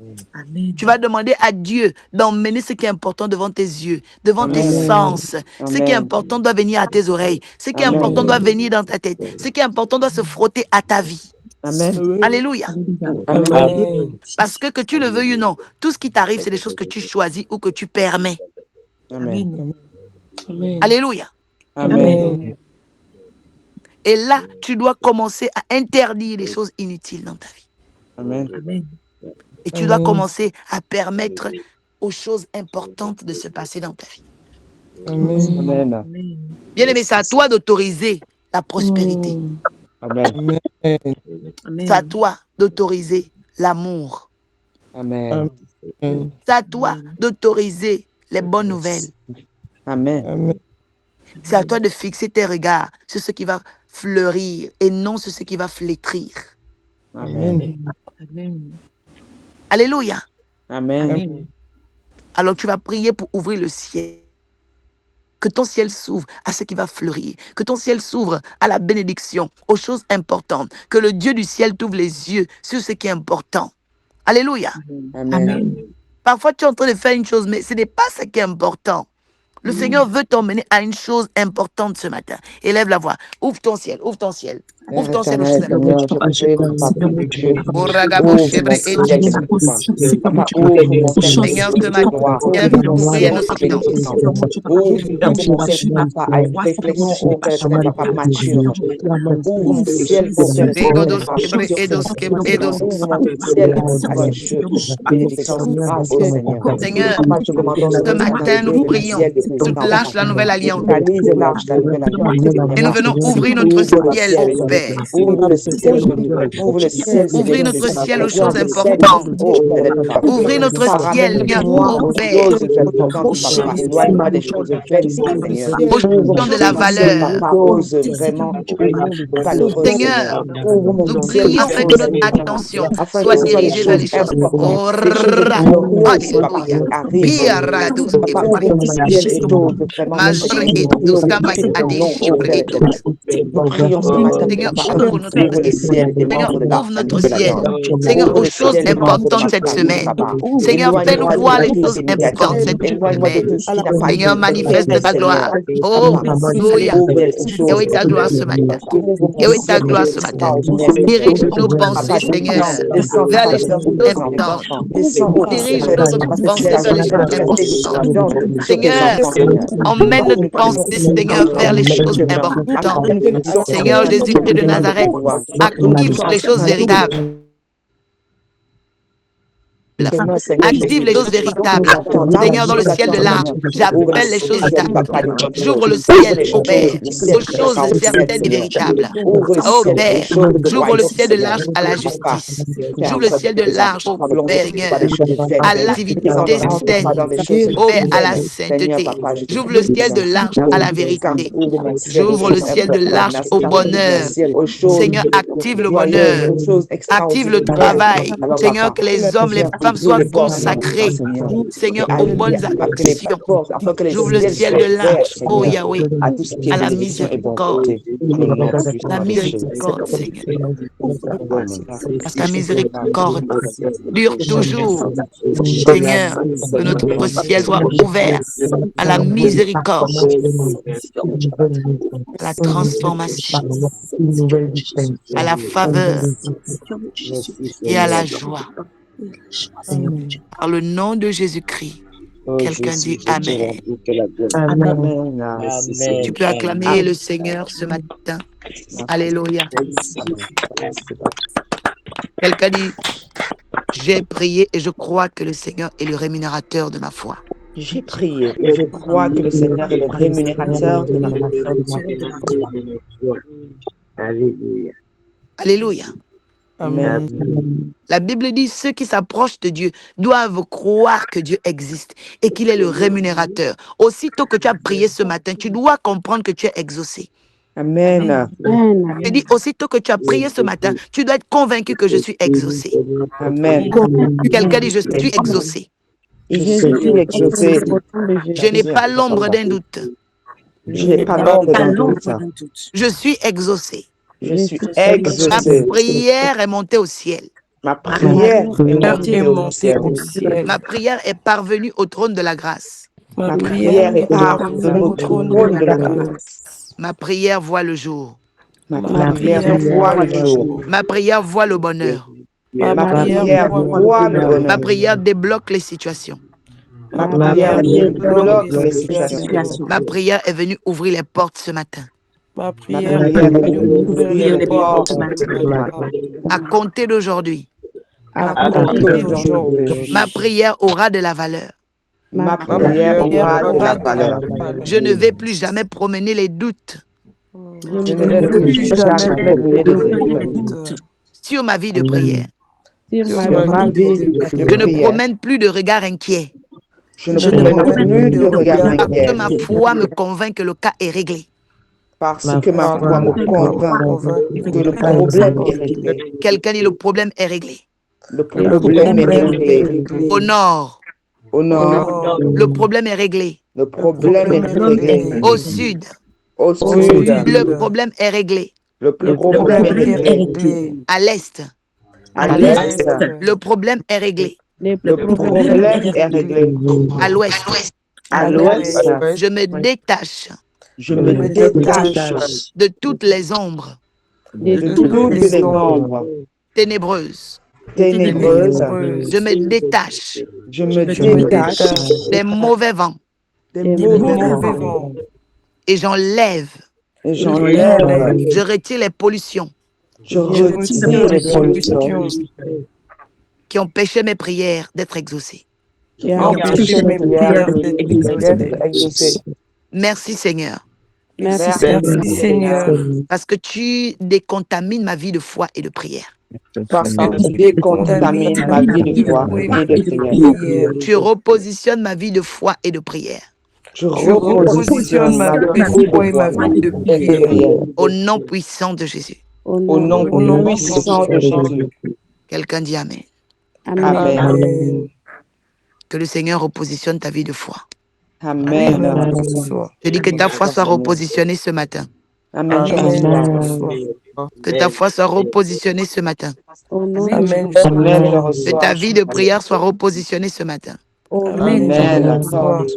A: Tu vas demander à Dieu d'emmener ce qui est important devant tes yeux, devant tes
E: Amen.
A: sens. Ce qui est
E: Amen.
A: important doit venir à tes oreilles. Ce qui est
E: Amen.
A: important doit venir dans ta tête. Ce qui est important doit se frotter à ta vie.
E: Amen.
A: Alléluia.
E: Amen.
D: Amen.
A: Parce que tu le veuilles ou non, tout ce qui t'arrive, c'est des choses que tu choisis ou que tu permets.
E: Amen.
D: Amen.
A: Alléluia.
D: Amen.
A: Et là, tu dois commencer à interdire les choses inutiles dans ta vie.
E: Amen.
A: Et tu dois commencer à permettre aux choses importantes de se passer dans ta vie.
D: Amen.
E: Amen.
A: Bien aimé, c'est à toi d'autoriser la prospérité.
E: Amen.
D: Amen.
A: C'est à toi d'autoriser l'amour.
E: Amen.
D: Amen.
A: C'est à toi d'autoriser les bonnes nouvelles.
E: Amen.
D: Amen.
A: C'est à toi de fixer tes regards sur ce qui va fleurir et non sur ce qui va flétrir.
E: Amen.
B: Amen.
A: Alléluia.
E: Amen.
B: Amen.
A: Alors tu vas prier pour ouvrir le ciel. Que ton ciel s'ouvre à ce qui va fleurir. Que ton ciel s'ouvre à la bénédiction, aux choses importantes. Que le Dieu du ciel t'ouvre les yeux sur ce qui est important. Alléluia.
E: Amen.
A: Parfois, tu es en train de faire une chose, mais ce n'est pas ce qui est important. Le Seigneur veut t'emmener à une chose importante ce matin. Élève la voix. Ouvre ton ciel, ouvre ton ciel. Ouvre ton ciel aux choses
E: Seigneur,
A: importantes.
E: je prie, papa, que Dieu
A: Oragabo,
E: ouvre
A: Chebre
E: mon
A: et
E: ciel de
A: Doshka.
E: gloire. Papa, ouvre mon ciel
A: Seigneur, ce
E: de
A: matin,
E: gloire.
A: viens
E: Ouvre mon
A: ouvrir
E: ciel
A: nos
E: de
A: silence.
E: bénédiction. Ouvre mon ciel, papa, à une réflexion, oh Père éternel, papa, mature. Ouvre mon ciel, oh Père éternel,
A: Regodos,
E: papa,
A: Chebre
E: sur
A: et
E: ce
A: Doshke,
E: matin,
A: et
E: Seigneur.
A: Dos.
E: Ouvre mon ciel à cette bénédiction grande, oh Seigneur.
A: Seigneur,
E: Papa, je demande au
A: ce
E: Seigneur
A: matin, nous
E: d'ouvrir le
A: prions.
E: ciel de
A: Tu
E: résidence,
A: lâches la
E: papa.
A: nouvelle alliance.
E: Totalise et lâche la nouvelle alliance,
A: Et nous
E: Seigneur.
A: venons ouvrir notre
E: Ouvre le
A: ciel,
E: ciel,
A: ô
E: Seigneur.
A: Père.
E: Ouvre le ciel, Seigneur. Ouvre le ciel, Seigneur,
A: Ouvrir
E: de
A: notre ciel aux
E: bénédiction,
A: choses
E: de ciel,
A: importantes.
E: oh Père éternel, papa.
A: Ouvrir notre
E: Papa,
A: ciel,
E: ramène-moi
A: ô
E: aux
A: Père,
E: choses importantes, papa. Éloigne-moi des choses vaines, Seigneur.
A: aux
E: Ouvre
A: gens
E: mon
A: de la
E: ciel,
A: valeur.
E: papa, aux choses vraiment valeureuses, Seigneur.
A: Seigneur,
E: Ouvre mon
A: nous
E: ciel aux
A: prions afin que
E: choses,
A: notre
E: Seigneur,
A: attention
E: afin que
A: soit
E: ce soit les
A: dirigée vers les
E: choses
A: choses.
E: importantes, les choses
A: Ora,
E: glorieuses, papa,
A: alléluia.
E: qui arrivent, Seigneur.
A: Piarados
E: Papa, ouvre mon ciel et choses vraiment
A: Major
E: qui
A: et
E: glorifient ton nom, oh Père éternel. Nous prions ce matin,
A: Seigneur,
E: papa,
A: ouvre notre
E: ouvre le
A: ciel.
E: ciel des
A: Seigneur,
E: membres de
A: ouvre
E: la
A: notre
E: nouvelle
A: ciel.
E: alliance.
A: Seigneur,
E: Ouvre
A: aux
E: le
A: choses
E: ciel des membres de
A: importantes
E: ma
A: cette
E: famille,
A: semaine.
E: papa.
A: Seigneur, fais-nous
E: Éloigne-moi de
A: voir
E: la
A: les
E: crise
A: choses importantes
E: négative.
A: cette
E: Éloigne-moi de
A: semaine.
E: tout ce qui n'a pas
A: Seigneur, manifeste
E: d'intérêt,
A: ta gloire.
E: Seigneur.
A: Oh,
E: Papa,
A: alléluia.
E: ouvre les
A: Et
E: choses
A: oui, ta gloire ce
E: extraordinaires.
A: matin.
E: Ouvre mon
A: Et oui, ta
E: ciel
A: gloire ce matin.
E: extraordinaire, Seigneur.
A: Dirige nos pensées,
E: Papa,
A: Seigneur,
E: descends,
A: vers les
E: papa,
A: choses
E: sur mes
A: importantes.
E: enfants. Descends, oh Père
A: Dirige
E: éternel.
A: notre
E: Papa, c'est ce
A: pensée
E: message
A: vers les
E: que tu
A: choses
E: as placé
A: importantes.
E: dessus sur tes
A: Seigneur,
E: enfants, Seigneur. Papa,
A: emmène
E: que
A: notre
E: nous puissions
A: pensée,
E: prier
A: Seigneur, vers les choses
E: correctement, avec
A: importantes.
E: conviction,
A: Seigneur
E: Seigneur,
A: Jésus-Christ de
E: afin de
A: Nazareth,
E: pouvoir, que nous
A: active
E: puissions
A: les choses
E: prendre
A: véritables.
E: chemin, Seigneur
A: Active les choses
E: Jésus-Christ. Nous
A: véritables.
E: nous attendons, là où
A: Seigneur,
E: nous
A: dans le
E: nous
A: ciel de
E: attendons,
A: l'arche,
E: Seigneur. Ouvre le
A: j'appelle les choses
E: ciel,
A: véritables.
E: papa, des bonnes
A: J'ouvre
E: choses.
A: le
E: Ouvre
A: ciel,
E: les
A: ô
E: choses
A: Père,
E: du ciel
A: aux choses
E: extraordinaires,
A: certaines et
E: Seigneur.
A: véritables.
E: Ouvre le
A: Ô
E: ciel pour les
A: Père,
E: choses de
A: j'ouvre le
E: royaume,
A: ciel de
E: Seigneur.
A: l'arche à la
E: Papa,
A: justice.
E: tu es en
A: J'ouvre le
E: train de
A: ciel de
E: faire
A: l'arche,
E: ça.
A: ô
E: Glorifie pas des
A: Seigneur,
E: choses
A: à
E: vaines.
A: l'activité
E: Ne rentre pas dans
A: saine.
E: des choses
A: Ô Père, à la
E: vaines. Seigneur,
A: sainteté.
E: papa, je te
A: J'ouvre le
E: prie,
A: ciel de
E: Seigneur.
A: l'arche à la vérité.
E: Ouvre mon ciel aux
A: J'ouvre le
E: choses
A: ciel de
E: importantes.
A: l'arche au
E: Ouvre mon
A: bonheur.
E: ciel aux choses
A: Seigneur, active le
E: joyeuses,
A: bonheur.
E: aux choses
A: Active le
E: extraordinaires.
A: travail.
E: Alors,
A: Seigneur,
E: papa,
A: que les hommes, les
E: viens
A: femmes
E: ouvrir
A: soient
E: les portes de notre vie,
A: consacrés.
E: Seigneur. Et
A: Seigneur, aux
E: Alléluia,
A: bonnes
E: papa, que les
A: actions.
E: portes, afin que les
A: J'ouvre le
E: ciels
A: ciel
E: soient
A: de
E: ouverts,
A: l'arche, ô
E: Seigneur,
A: Yahweh,
E: à tout ce qui est
A: à la
E: bénédiction et
A: miséricorde.
E: bonté. Au nom
A: La
E: puissant de Jésus.
A: miséricorde, Seigneur.
E: Amen.
A: À ta miséricorde dure toujours. Seigneur, que notre ciel soit ouvert à la miséricorde, à la transformation, à la faveur et à la joie. Par le nom de Jésus-Christ,
E: Oh
A: quelqu'un
E: Jésus,
A: dit
E: je te
A: Amen.
E: rends que la gloire. Amen. Merci, Seigneur.
A: Tu peux acclamer le Seigneur ce matin. Alléluia. Quelqu'un dit, j'ai prié et je crois que le Seigneur est le rémunérateur de ma foi.
E: J'ai prié et je crois que le Seigneur est le rémunérateur de ma foi.
A: Alléluia.
E: Amen.
A: La Bible dit, ceux qui s'approchent de Dieu doivent croire que Dieu existe et qu'il est le rémunérateur. Aussitôt que tu as prié ce matin, tu dois comprendre que tu es exaucé.
E: Amen.
A: Je dis, aussitôt que tu as prié ce matin, tu dois être convaincu que je suis exaucé.
E: Amen.
A: Quelqu'un dit, je suis exaucé.
E: Je suis exaucé.
A: Je n'ai pas l'ombre d'un doute.
E: Je n'ai pas l'ombre d'un doute.
A: Je suis exaucé.
E: Je suis
A: Ma
E: exaucé.
A: prière est montée au ciel.
E: Ma prière est montée au ciel.
A: Ma prière est parvenue au trône de la grâce.
E: Ma prière est parvenue au trône de la grâce.
A: Ma prière voit le jour.
E: Ma prière voit le jour.
A: Ma prière voit le bonheur.
E: Ma prière voit le bonheur.
A: Ma prière débloque les situations.
E: Ma prière débloque les situations.
A: Ma prière est venue ouvrir les portes ce matin.
D: Ma
E: Ma
D: prière
E: prière est venue ouvrir les portes.
A: À compter d'aujourd'hui,
E: À compter d'aujourd'hui.
A: ma prière aura de la valeur.
E: Ma prière aura de la valeur.
A: Je ne vais plus jamais promener les doutes.
C: Je ne veux plus jamais
E: briller de tes yeux.
C: honte.
A: Sur ma vie de prière,
C: Sur
E: Sur ma vie de
A: je ne
E: prière,
A: promène plus de regard inquiet.
E: je ne
C: Je ne
E: promène
C: promène
E: plus de regard
A: Parce que
E: inquiet.
A: ma foi me convainc que le cas est réglé.
E: Parce que ma
C: Par
E: foi
C: la
E: me
C: foi,
E: convainc que le problème est réglé.
A: Quelqu'un dit le problème est réglé.
E: Le
C: le
E: problème est
C: problème est
E: réglé.
C: réglé.
A: Au nord,
E: Au
C: Au
E: nord,
C: nord,
A: le problème est réglé.
E: le
C: le
E: problème est
C: problème est
E: réglé.
C: réglé.
A: Au sud,
E: Au
C: Au
E: sud,
A: le
C: sud,
A: problème est réglé.
E: le
C: le
E: problème est
C: problème est
E: réglé.
C: réglé.
A: À l'est,
E: À
C: À
E: l'est,
C: l'est,
A: le problème est réglé.
E: le problème est réglé.
A: À l'ouest,
E: À
C: à
E: l'ouest,
C: l'ouest,
A: je me détache
E: je
C: je
E: me
C: me
E: détache
C: détache
A: de toutes les ombres
E: de
C: de
E: toutes
C: toutes
E: les
C: les ombres
E: ombres
A: ténébreuses.
E: ténébreuses.
A: Je
C: ténébreuses.
A: me détache
E: Je me
C: Je me
E: détache
C: détache
A: des mauvais vents
E: des
C: des
E: mauvais
C: mauvais
E: vents
C: vents.
A: et j'enlève,
E: et
C: J'enlève,
E: j'enlève,
A: je retire les pollutions
E: je
C: je
E: retire
C: retire
E: les
C: les
E: pollutions
C: pollutions
A: qui empêchaient mes prières d'être exaucées.
C: qui empêchent mes prières d'être exaucées.
E: d'être exaucées.
A: Merci Seigneur,
E: Merci,
C: Merci Seigneur,
A: parce que tu décontamines ma vie de foi et de prière.
E: parce que
C: parce
E: tu
C: que tu contamines
E: décontamines
C: ma
E: ma vie
C: vie
E: de
C: de
E: foi
C: foi
E: et de
C: et de
E: prière.
C: prière.
A: Tu repositionnes ma vie de foi et de prière.
E: Je
C: Je repositionne
E: repositionne
C: ma
E: ma
C: vie de
E: vie de
C: foi et ma
E: foi
C: vie de
E: et de
C: prière.
E: prière.
A: Au nom puissant de Jésus.
E: Au nom
C: Au nom
E: puissant de Jésus.
A: Quelqu'un dit Amen.
E: Amen.
C: Amen.
A: Que le Seigneur repositionne ta vie de foi.
E: Amen.
C: Amen. Que ce soit.
A: Je dis que ta foi soit repositionnée ce matin.
E: Amen. Je
C: Amen.
E: reçois.
C: Que ce soit.
A: Que ta foi soit repositionnée ce matin.
C: Amen.
E: Amen. Je
A: Que
E: reçois.
A: ta vie de prière soit repositionnée ce matin.
C: Amen.
E: Amen.
C: Que ce soit.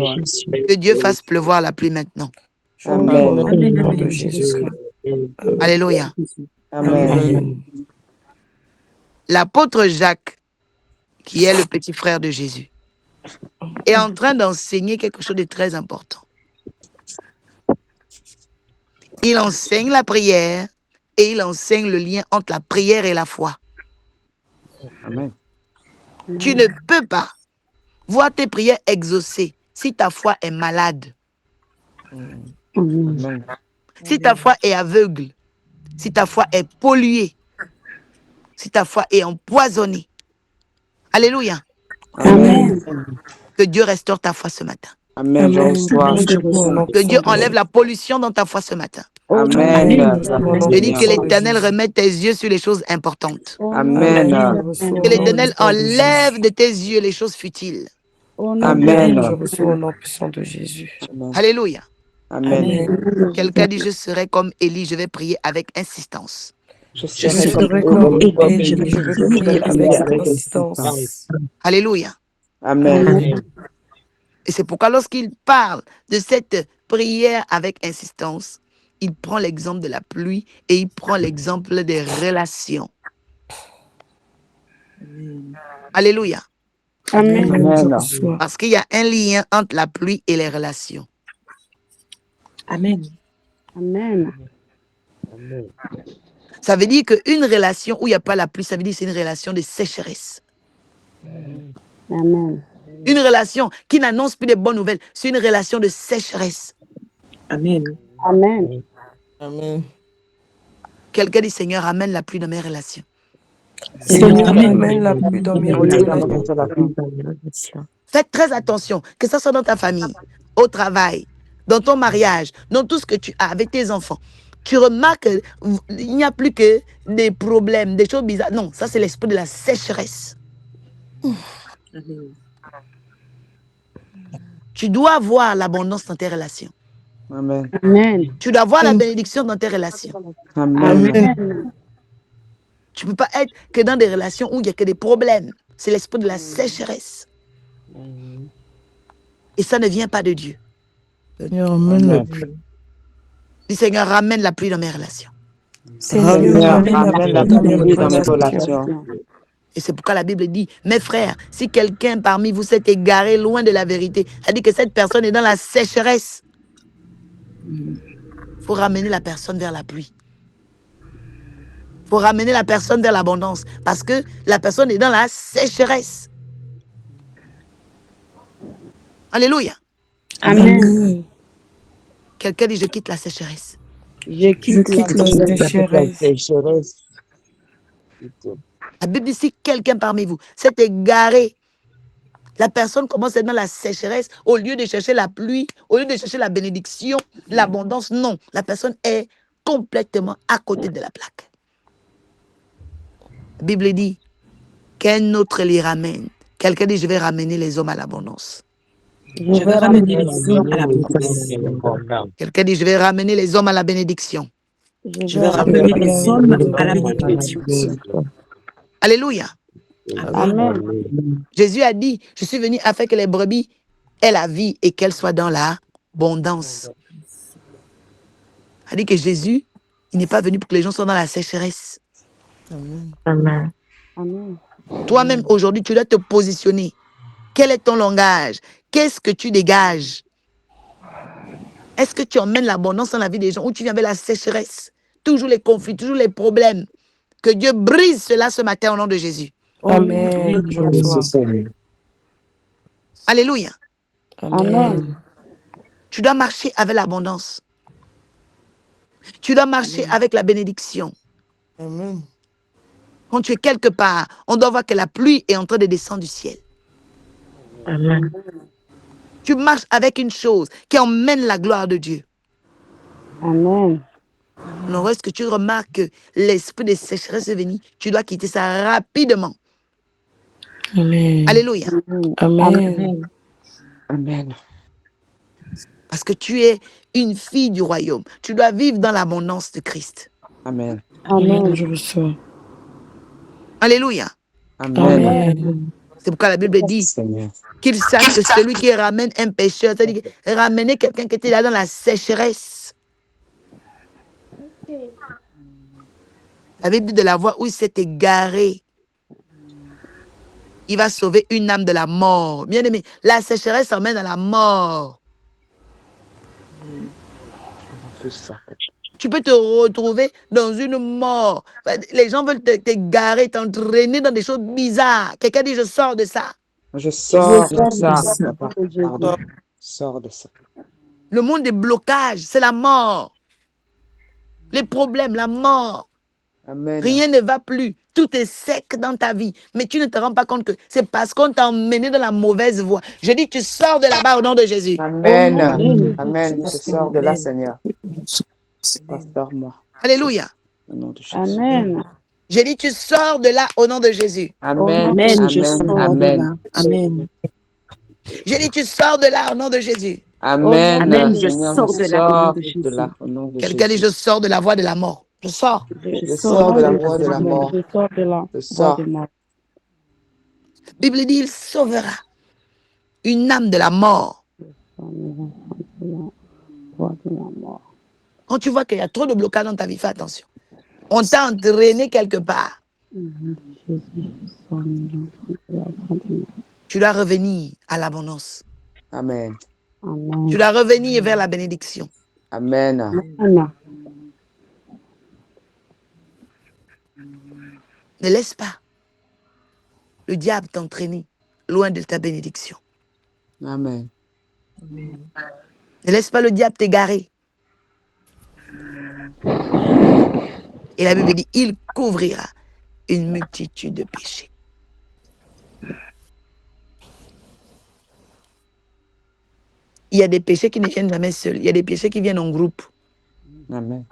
A: Que Dieu fasse pleuvoir la pluie maintenant.
C: Au nom
E: Amen.
C: de Jésus-Christ. Amen.
A: Alléluia.
E: Amen.
C: Amen.
A: L'apôtre Jacques, qui est le petit frère de Jésus, est en train d'enseigner quelque chose de très important. Il enseigne la prière et il enseigne le lien entre la prière et la foi.
E: Amen.
A: Tu ne peux pas voir tes prières exaucées si ta foi est malade,
E: Amen.
A: si ta foi est aveugle, si ta foi est polluée, si ta foi est empoisonnée. Alléluia.
E: Amen.
A: Que Dieu restaure ta foi ce matin.
E: Amen. Je
C: Amen.
E: reçois.
C: Au nom
A: Que Dieu
C: puissant de
A: enlève
C: Jésus.
A: la pollution dans ta foi ce matin.
E: Amen.
C: Au nom
A: Je dis que
C: puissant de
A: l'Éternel
C: Jésus.
A: remette tes yeux sur les choses importantes.
C: Amen. Je
E: Amen.
C: reçois au
A: Que
C: nom
A: l'Éternel
C: puissant de Jésus.
A: enlève de tes yeux les choses futiles.
C: Amen. Je
E: Amen.
C: reçois au nom puissant de Jésus.
E: Amen.
A: Alléluia.
E: Amen.
C: Amen.
A: Quelqu'un dit, je serai comme Élie, je vais prier avec insistance.
E: Je
C: Je
E: serai
C: serai
E: comme
C: comme
E: Élie.
C: Élie, je vais prier avec insistance.
A: Alléluia.
E: Amen.
A: Et c'est pourquoi lorsqu'il parle de cette prière avec insistance, il prend l'exemple de la pluie et il prend l'exemple des relations. Alléluia.
C: Amen. Je
E: Amen.
C: reçois.
A: Parce qu'il y a un lien entre la pluie et les relations.
B: Amen.
A: Ça veut dire qu'une relation où il n'y a pas la pluie, ça veut dire que c'est une relation de sécheresse. Une relation qui n'annonce plus de bonnes nouvelles, c'est une relation de sécheresse.
B: Amen.
D: Amen.
A: Quelqu'un dit, Seigneur, amène la pluie dans mes relations.
C: Seigneur, amène la pluie dans mes relations.
A: Faites très attention, que ce soit dans ta famille, au travail, dans ton mariage, dans tout ce que tu as avec tes enfants. Tu remarques qu'il n'y a plus que des problèmes, des choses bizarres. Non, ça c'est l'esprit de la sécheresse.
B: Amen.
A: Tu dois avoir l'abondance dans tes relations.
E: Amen.
A: Tu dois avoir la bénédiction dans tes relations.
E: Amen.
A: Tu ne peux pas être que dans des relations où il n'y a que des problèmes. C'est l'esprit de la sécheresse. Et ça ne vient pas de Dieu.
D: Seigneur, amène la
E: Amen.
D: pluie.
A: Dis, Seigneur, ramène la pluie dans mes relations.
C: Seigneur,
E: Seigneur,
C: amène la
E: amène la
C: pluie dans mes
E: pluie dans mes
C: relations.
E: relations.
A: Et c'est pourquoi la Bible dit, mes frères, si quelqu'un parmi vous s'est égaré loin de la vérité, ça dit que cette personne est dans la sécheresse. Il faut ramener la personne vers la pluie. Il faut ramener la personne vers l'abondance. Parce que la personne est dans la sécheresse. Alléluia.
C: Amen.
A: Quelqu'un dit, je quitte la sécheresse.
C: Je quitte la
E: sécheresse.
A: La Bible dit, si quelqu'un parmi vous s'est égaré, la personne commence à être dans la sécheresse, au lieu de chercher la pluie, au lieu de chercher la bénédiction, l'abondance, non. La personne est complètement à côté de la plaque. La Bible dit, qu'un autre les ramène. Quelqu'un dit, je vais ramener les hommes à l'abondance.
B: Je vais ramener les hommes à l'abondance.
A: Quelqu'un dit, je vais ramener les hommes à la bénédiction.
B: Je vais ramener les hommes à la bénédiction.
A: Alléluia.
C: Amen.
A: Jésus a dit, je suis venu afin que les brebis aient la vie et qu'elles soient dans l'abondance. Il a dit que Jésus, il n'est pas venu pour que les gens soient dans la sécheresse.
C: Amen.
A: Toi-même, aujourd'hui, tu dois te positionner. Quel est ton langage? Qu'est-ce que tu dégages? Est-ce que tu emmènes l'abondance dans la vie des gens ou tu viens avec la sécheresse? Toujours les conflits, toujours les problèmes. Que Dieu brise cela ce matin au nom de Jésus.
C: Amen. Je reçois.
A: Alléluia.
C: Amen.
A: Tu dois marcher avec l'abondance. Tu dois marcher avec la bénédiction.
C: Amen.
A: Quand tu es quelque part, on doit voir que la pluie est en train de descendre du ciel.
C: Amen.
A: Tu marches avec une chose qui emmène la gloire de Dieu.
C: Amen.
A: Lorsque tu remarques que l'esprit de sécheresse est venu, tu dois quitter ça rapidement.
C: Amen.
A: Alléluia.
C: Amen.
E: Amen.
A: Parce que tu es une fille du royaume. Tu dois vivre dans l'abondance de Christ.
E: Amen.
C: Amen. Je reçois.
A: Alléluia.
E: Amen.
C: Amen.
A: C'est pourquoi la Bible dit qu'il sache que celui qui ramène un pécheur, c'est-à-dire ramener quelqu'un qui était là dans la sécheresse. La Bible dit de la voie où il s'est égaré, il va sauver une âme de la mort. Bien aimé, la sécheresse emmène à la mort. Tu peux te retrouver dans une mort. Les gens veulent t'égarer, t'entraîner dans des choses bizarres. Quelqu'un dit, je sors de ça.
E: Je sors de ça. Pardon. Sors de ça.
A: Le monde des blocages, c'est la mort. Les problèmes, la mort.
E: Amen.
A: Rien ne va plus. Tout est sec dans ta vie. Mais tu ne te rends pas compte que c'est parce qu'on t'a emmené dans la mauvaise voie. Je dis, tu sors de là-bas au nom de Jésus.
E: Amen. Amen. Je sors de là, Seigneur. Pasteur-moi.
A: Alléluia.
E: Au nom de Jésus.
C: Amen.
A: Je dis, tu sors de là au nom de Jésus.
E: Amen.
B: Amen. Je sors de
E: Amen.
B: là. Amen.
A: Je dis, tu sors de là au nom de Jésus.
E: Amen.
B: Amen. Je
E: Seigneur,
B: sors de là au nom de
E: de
B: Jésus.
E: là au nom de
A: Quelqu'un dit,
E: Jésus.
A: je sors de la voie de la mort. Je sors.
E: Je sors de la voie de la mort.
C: Je sors de là.
E: Je sors.
A: La Bible dit, il sauvera une âme de la mort. Quand tu vois qu'il y a trop de blocages dans ta vie, fais attention. On t'a entraîné quelque part. Tu dois revenir à l'abondance.
E: Amen.
A: Tu dois revenir vers la bénédiction.
E: Amen.
A: Ne laisse pas le diable t'entraîner loin de ta bénédiction.
E: Amen.
A: Ne laisse pas le diable t'égarer. Et la Bible dit, il couvrira une multitude de péchés. Il y a des péchés qui ne viennent jamais seuls. Il y a des péchés qui viennent en groupe.
E: Amen.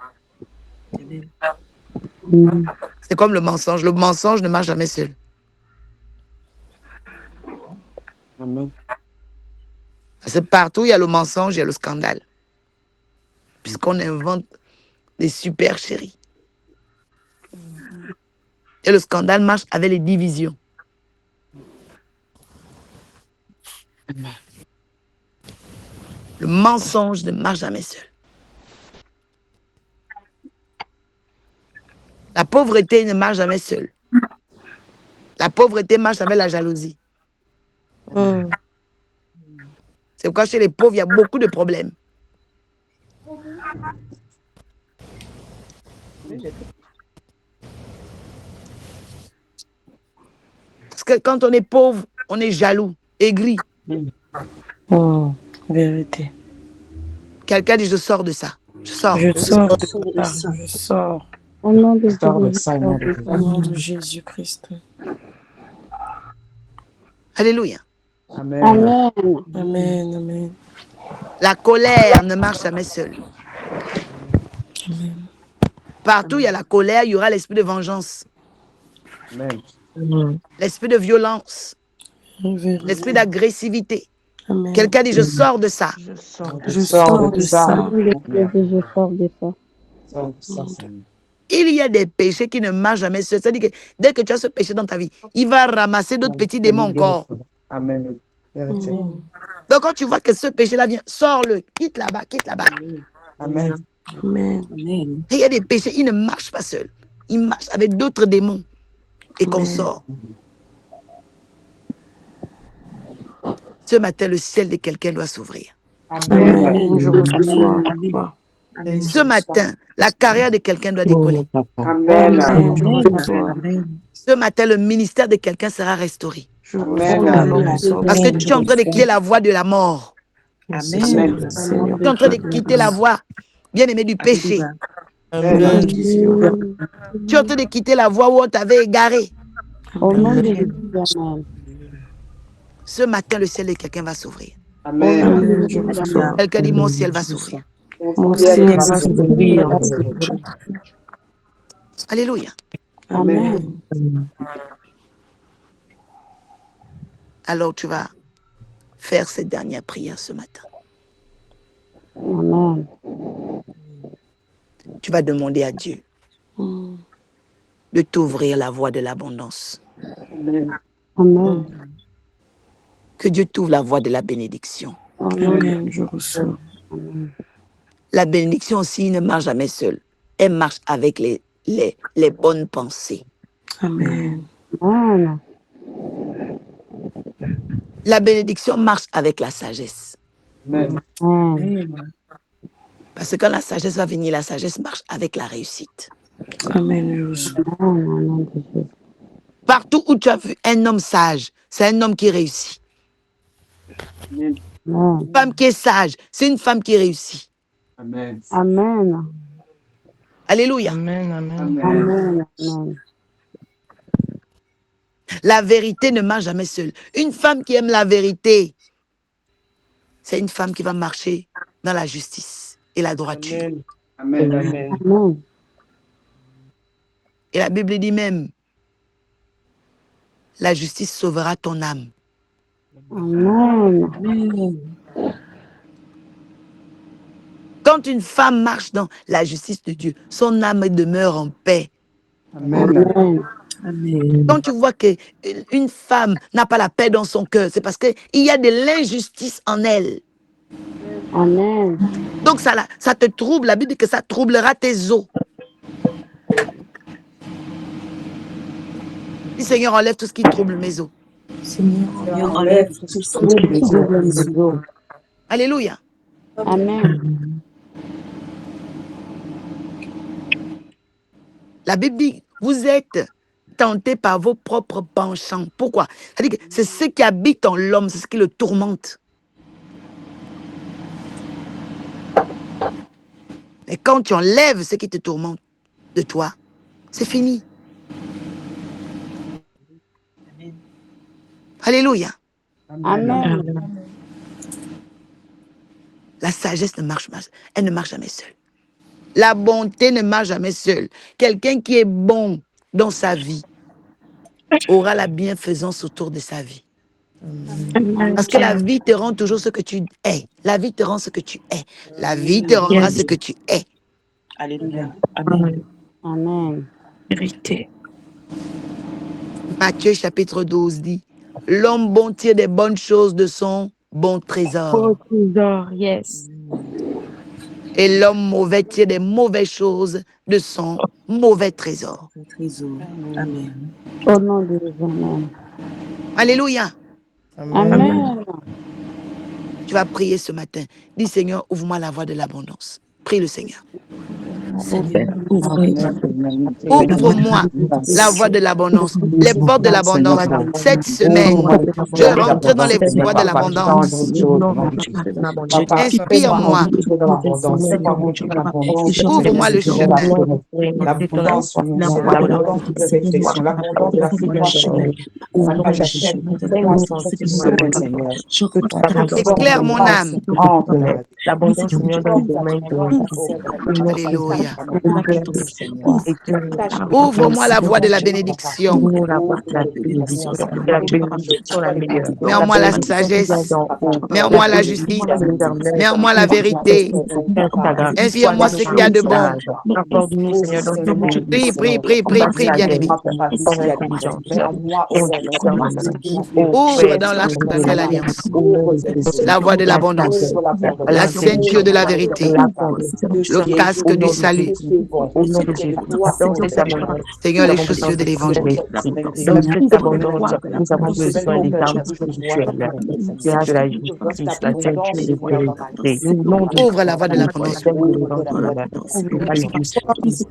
A: C'est comme le mensonge. Le mensonge ne marche jamais seul.
E: Amen.
A: Parce que partout, il y a le mensonge, il y a le scandale. Puisqu'on invente des super chéris. Et le scandale marche avec les divisions. Le mensonge ne marche jamais seul. La pauvreté ne marche jamais seule. La pauvreté marche avec la jalousie. C'est pourquoi chez les pauvres, il y a beaucoup de problèmes. Parce que quand on est pauvre, on est jaloux, aigri.
C: Vérité.
A: Quelqu'un dit, je sors de ça. Je sors.
C: Je sors de
B: sors de
C: là.
B: ça.
C: Je sors.
F: Au nom de
E: Sors de
F: Jésus,
E: ça, au nom de Jésus.
C: Au nom de Jésus-Christ.
A: Alléluia.
E: Amen.
F: Amen.
C: Amen. Amen.
A: La colère ne marche jamais seule.
C: Amen.
A: Partout où il y a la colère, il y aura l'esprit de vengeance,
E: Amen.
A: l'esprit de violence,
C: Révérend.
A: l'esprit d'agressivité.
C: Amen.
A: Quelqu'un dit, je sors de ça.
E: Je sors
C: Je sors de ça.
F: Au nom de Jésus, je sors de ça.
E: Sors de ça, Seigneur.
A: Il y a des péchés qui ne marchent jamais seuls. C'est-à-dire que dès que tu as ce péché dans ta vie, il va ramasser d'autres petits démons encore.
E: Amen. Vérité.
A: Donc quand tu vois que ce péché-là vient, sors-le, quitte là-bas, quitte là-bas.
E: Amen.
C: Amen.
B: Amen.
A: Et il y a des péchés, ils ne marchent pas seuls. Ils marchent avec d'autres démons. Et qu'on
C: Amen.
A: sort. Ce matin, le ciel de quelqu'un doit s'ouvrir.
C: Amen. Je reçois.
A: Ce matin, la carrière de quelqu'un doit décoller.
E: Amen.
C: Amen. Je
B: Amen.
C: reçois.
B: Amen.
A: Ce matin, le ministère de quelqu'un sera restauré.
C: Je
E: Amen.
C: reçois l'onction.
A: Parce que tu es en train de quitter la voie de la mort.
B: Amen.
C: Seigneur.
A: Tu es en train de quitter la voie, bien-aimé, du péché.
B: Alléluia.
C: Amen.
A: Tu es en train de quitter la voie où on t'avait égaré.
F: Au nom de
B: Amen.
F: Jésus, Amen.
A: Ce matin, le ciel de quelqu'un va s'ouvrir.
E: Amen.
C: Amen. Je reçois.
A: Quelqu'un dit, mon ciel va s'ouvrir.
C: Mon ciel va s'ouvrir.
A: Alléluia.
C: Amen.
A: Alors tu vas faire cette dernière prière ce matin.
F: Amen.
A: Tu vas demander à Dieu de t'ouvrir la voie de l'abondance.
F: Amen.
A: Que Dieu t'ouvre la voie de la bénédiction.
C: Amen. Je reçois.
A: La bénédiction aussi ne marche jamais seule. Elle marche avec les bonnes pensées.
C: Amen.
F: Amen.
A: La bénédiction marche avec la sagesse.
E: Amen.
F: Amen.
A: Parce que quand la sagesse va venir, la sagesse marche avec la réussite.
C: Amen. Je reçois.
F: Amen. Au nom de Jésus.
A: Partout où tu as vu un homme sage, c'est un homme qui réussit.
F: Amen.
A: Une femme qui est sage, c'est une femme qui réussit.
E: Amen.
F: Amen.
A: Alléluia.
C: Amen. Amen.
F: Amen. Amen.
A: La vérité ne marche jamais seule. Une femme qui aime la vérité, c'est une femme qui va marcher dans la justice et la droiture.
E: Amen. Amen.
F: Amen.
A: Et la Bible dit même, la justice sauvera ton âme.
F: Amen.
B: Amen.
A: Quand une femme marche dans la justice de Dieu, son âme demeure en paix.
E: Amen.
F: Amen.
B: Amen.
A: Quand tu vois qu'une femme n'a pas la paix dans son cœur, c'est parce qu'il y a de l'injustice en elle.
F: Amen.
A: Donc ça te trouble. La Bible dit que ça troublera tes os. Dis, Seigneur, enlève tout ce qui trouble mes os.
B: Seigneur, enlève tout ce qui trouble les os.
A: Alléluia.
F: Amen.
A: La Bible dit, vous êtes tentés par vos propres penchants. Pourquoi? C'est-à-dire que c'est ce qui habite en l'homme, c'est ce qui le tourmente. Et quand tu enlèves ce qui te tourmente de toi, c'est fini. Alléluia.
F: Amen.
A: La sagesse ne marche pas, elle ne marche jamais seule. La bonté ne marche jamais seule. Quelqu'un qui est bon dans sa vie aura la bienfaisance autour de sa vie. Parce que la vie te rend toujours ce que tu es. La vie te rend ce que tu es. La vie te rendra ce que tu es.
B: Alléluia. Amen.
F: Amen.
C: Vérité.
A: Matthieu chapitre 12 dit, l'homme bon tire des bonnes choses de son bon trésor.
F: Yes.
A: Et l'homme mauvais tire des mauvaises choses de son mauvais trésor.
B: Trésor. Amen.
F: Au nom de Jésus. Amen.
A: Alléluia.
F: Amen.
A: Tu vas prier ce matin. Dis, Seigneur, ouvre-moi la voie de l'abondance. Prie le Seigneur.
B: Seigneur, ouvre-moi
A: Ouvre-moi la voie de l'abondance, les portes de l'abondance. Cette semaine, je vais rentrer dans les voies de l'abondance. Inspire-moi. Ouvre-moi le chemin.
E: L'abondance, l'abondance de réflexion, l'abondance de la sécurité.
A: Éclaire mon âme.
C: L'abondance, Seigneur, dans le domaine de
A: Alléluia.
C: Ouvre
A: Ouvre-moi la voie de la bénédiction.
C: la voie de la bénédiction, la bénédiction la meilleure.
A: Mets en moi la sagesse. Mets en moi la justice. Mets en moi la vérité. Inspire-moi ce qu'il y a de bon.
C: Accorde-nous, Seigneur, dans ton
A: Prie, prie, prie, prie, prie, bien-aimé. Ouvre dans l'arche de la nouvelle alliance la voie de l'abondance, la ceinture de la vérité, le casque du salut. Seigneur, les chaussures de l'évangile.
C: Dans toute abondance, nous avons besoin des armes spirituelles, de la justice, la ceinture de vérité.
A: Ouvre la voie de l'abondance.
C: La justice,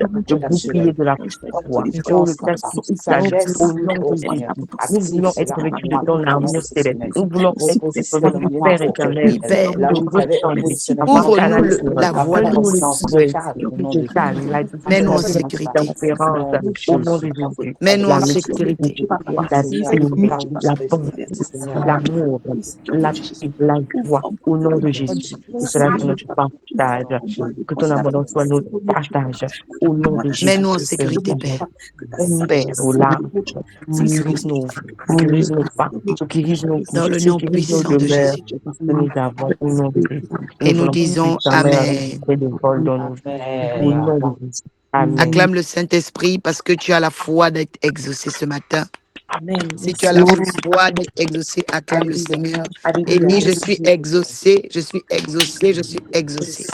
C: le bouclier de la foi, le casque du salut, au nom de Jésus. Nous voulons être vêtus de ton armure céleste. Nous voulons être du Père éternel.
A: Oui, Père. Ouvre-nous la voie de mets-nous en sécurité.
C: Au nom de Jésus.
A: Mets-nous en sécurité.
C: L'amour, la joie, au nom de Jésus. Que cela soit notre partage. Que ton abondance soit notre partage. Au nom de Jésus.
A: Mets-nous en sécurité, Père.
C: Père, au large, guéris nos pas, guéris nos
A: Dans le nom puissant de Jésus.
C: que nous avons au nom de Jésus.
A: Et nous disons Amen.
C: Au nom de Jésus. Amen.
A: Acclame le Saint-Esprit parce que tu as la foi d'être exaucé ce matin.
B: Amen.
A: Si tu as la foi d'être exaucé, acclame le Seigneur et dis je suis exaucé, je suis exaucé, je suis exaucé.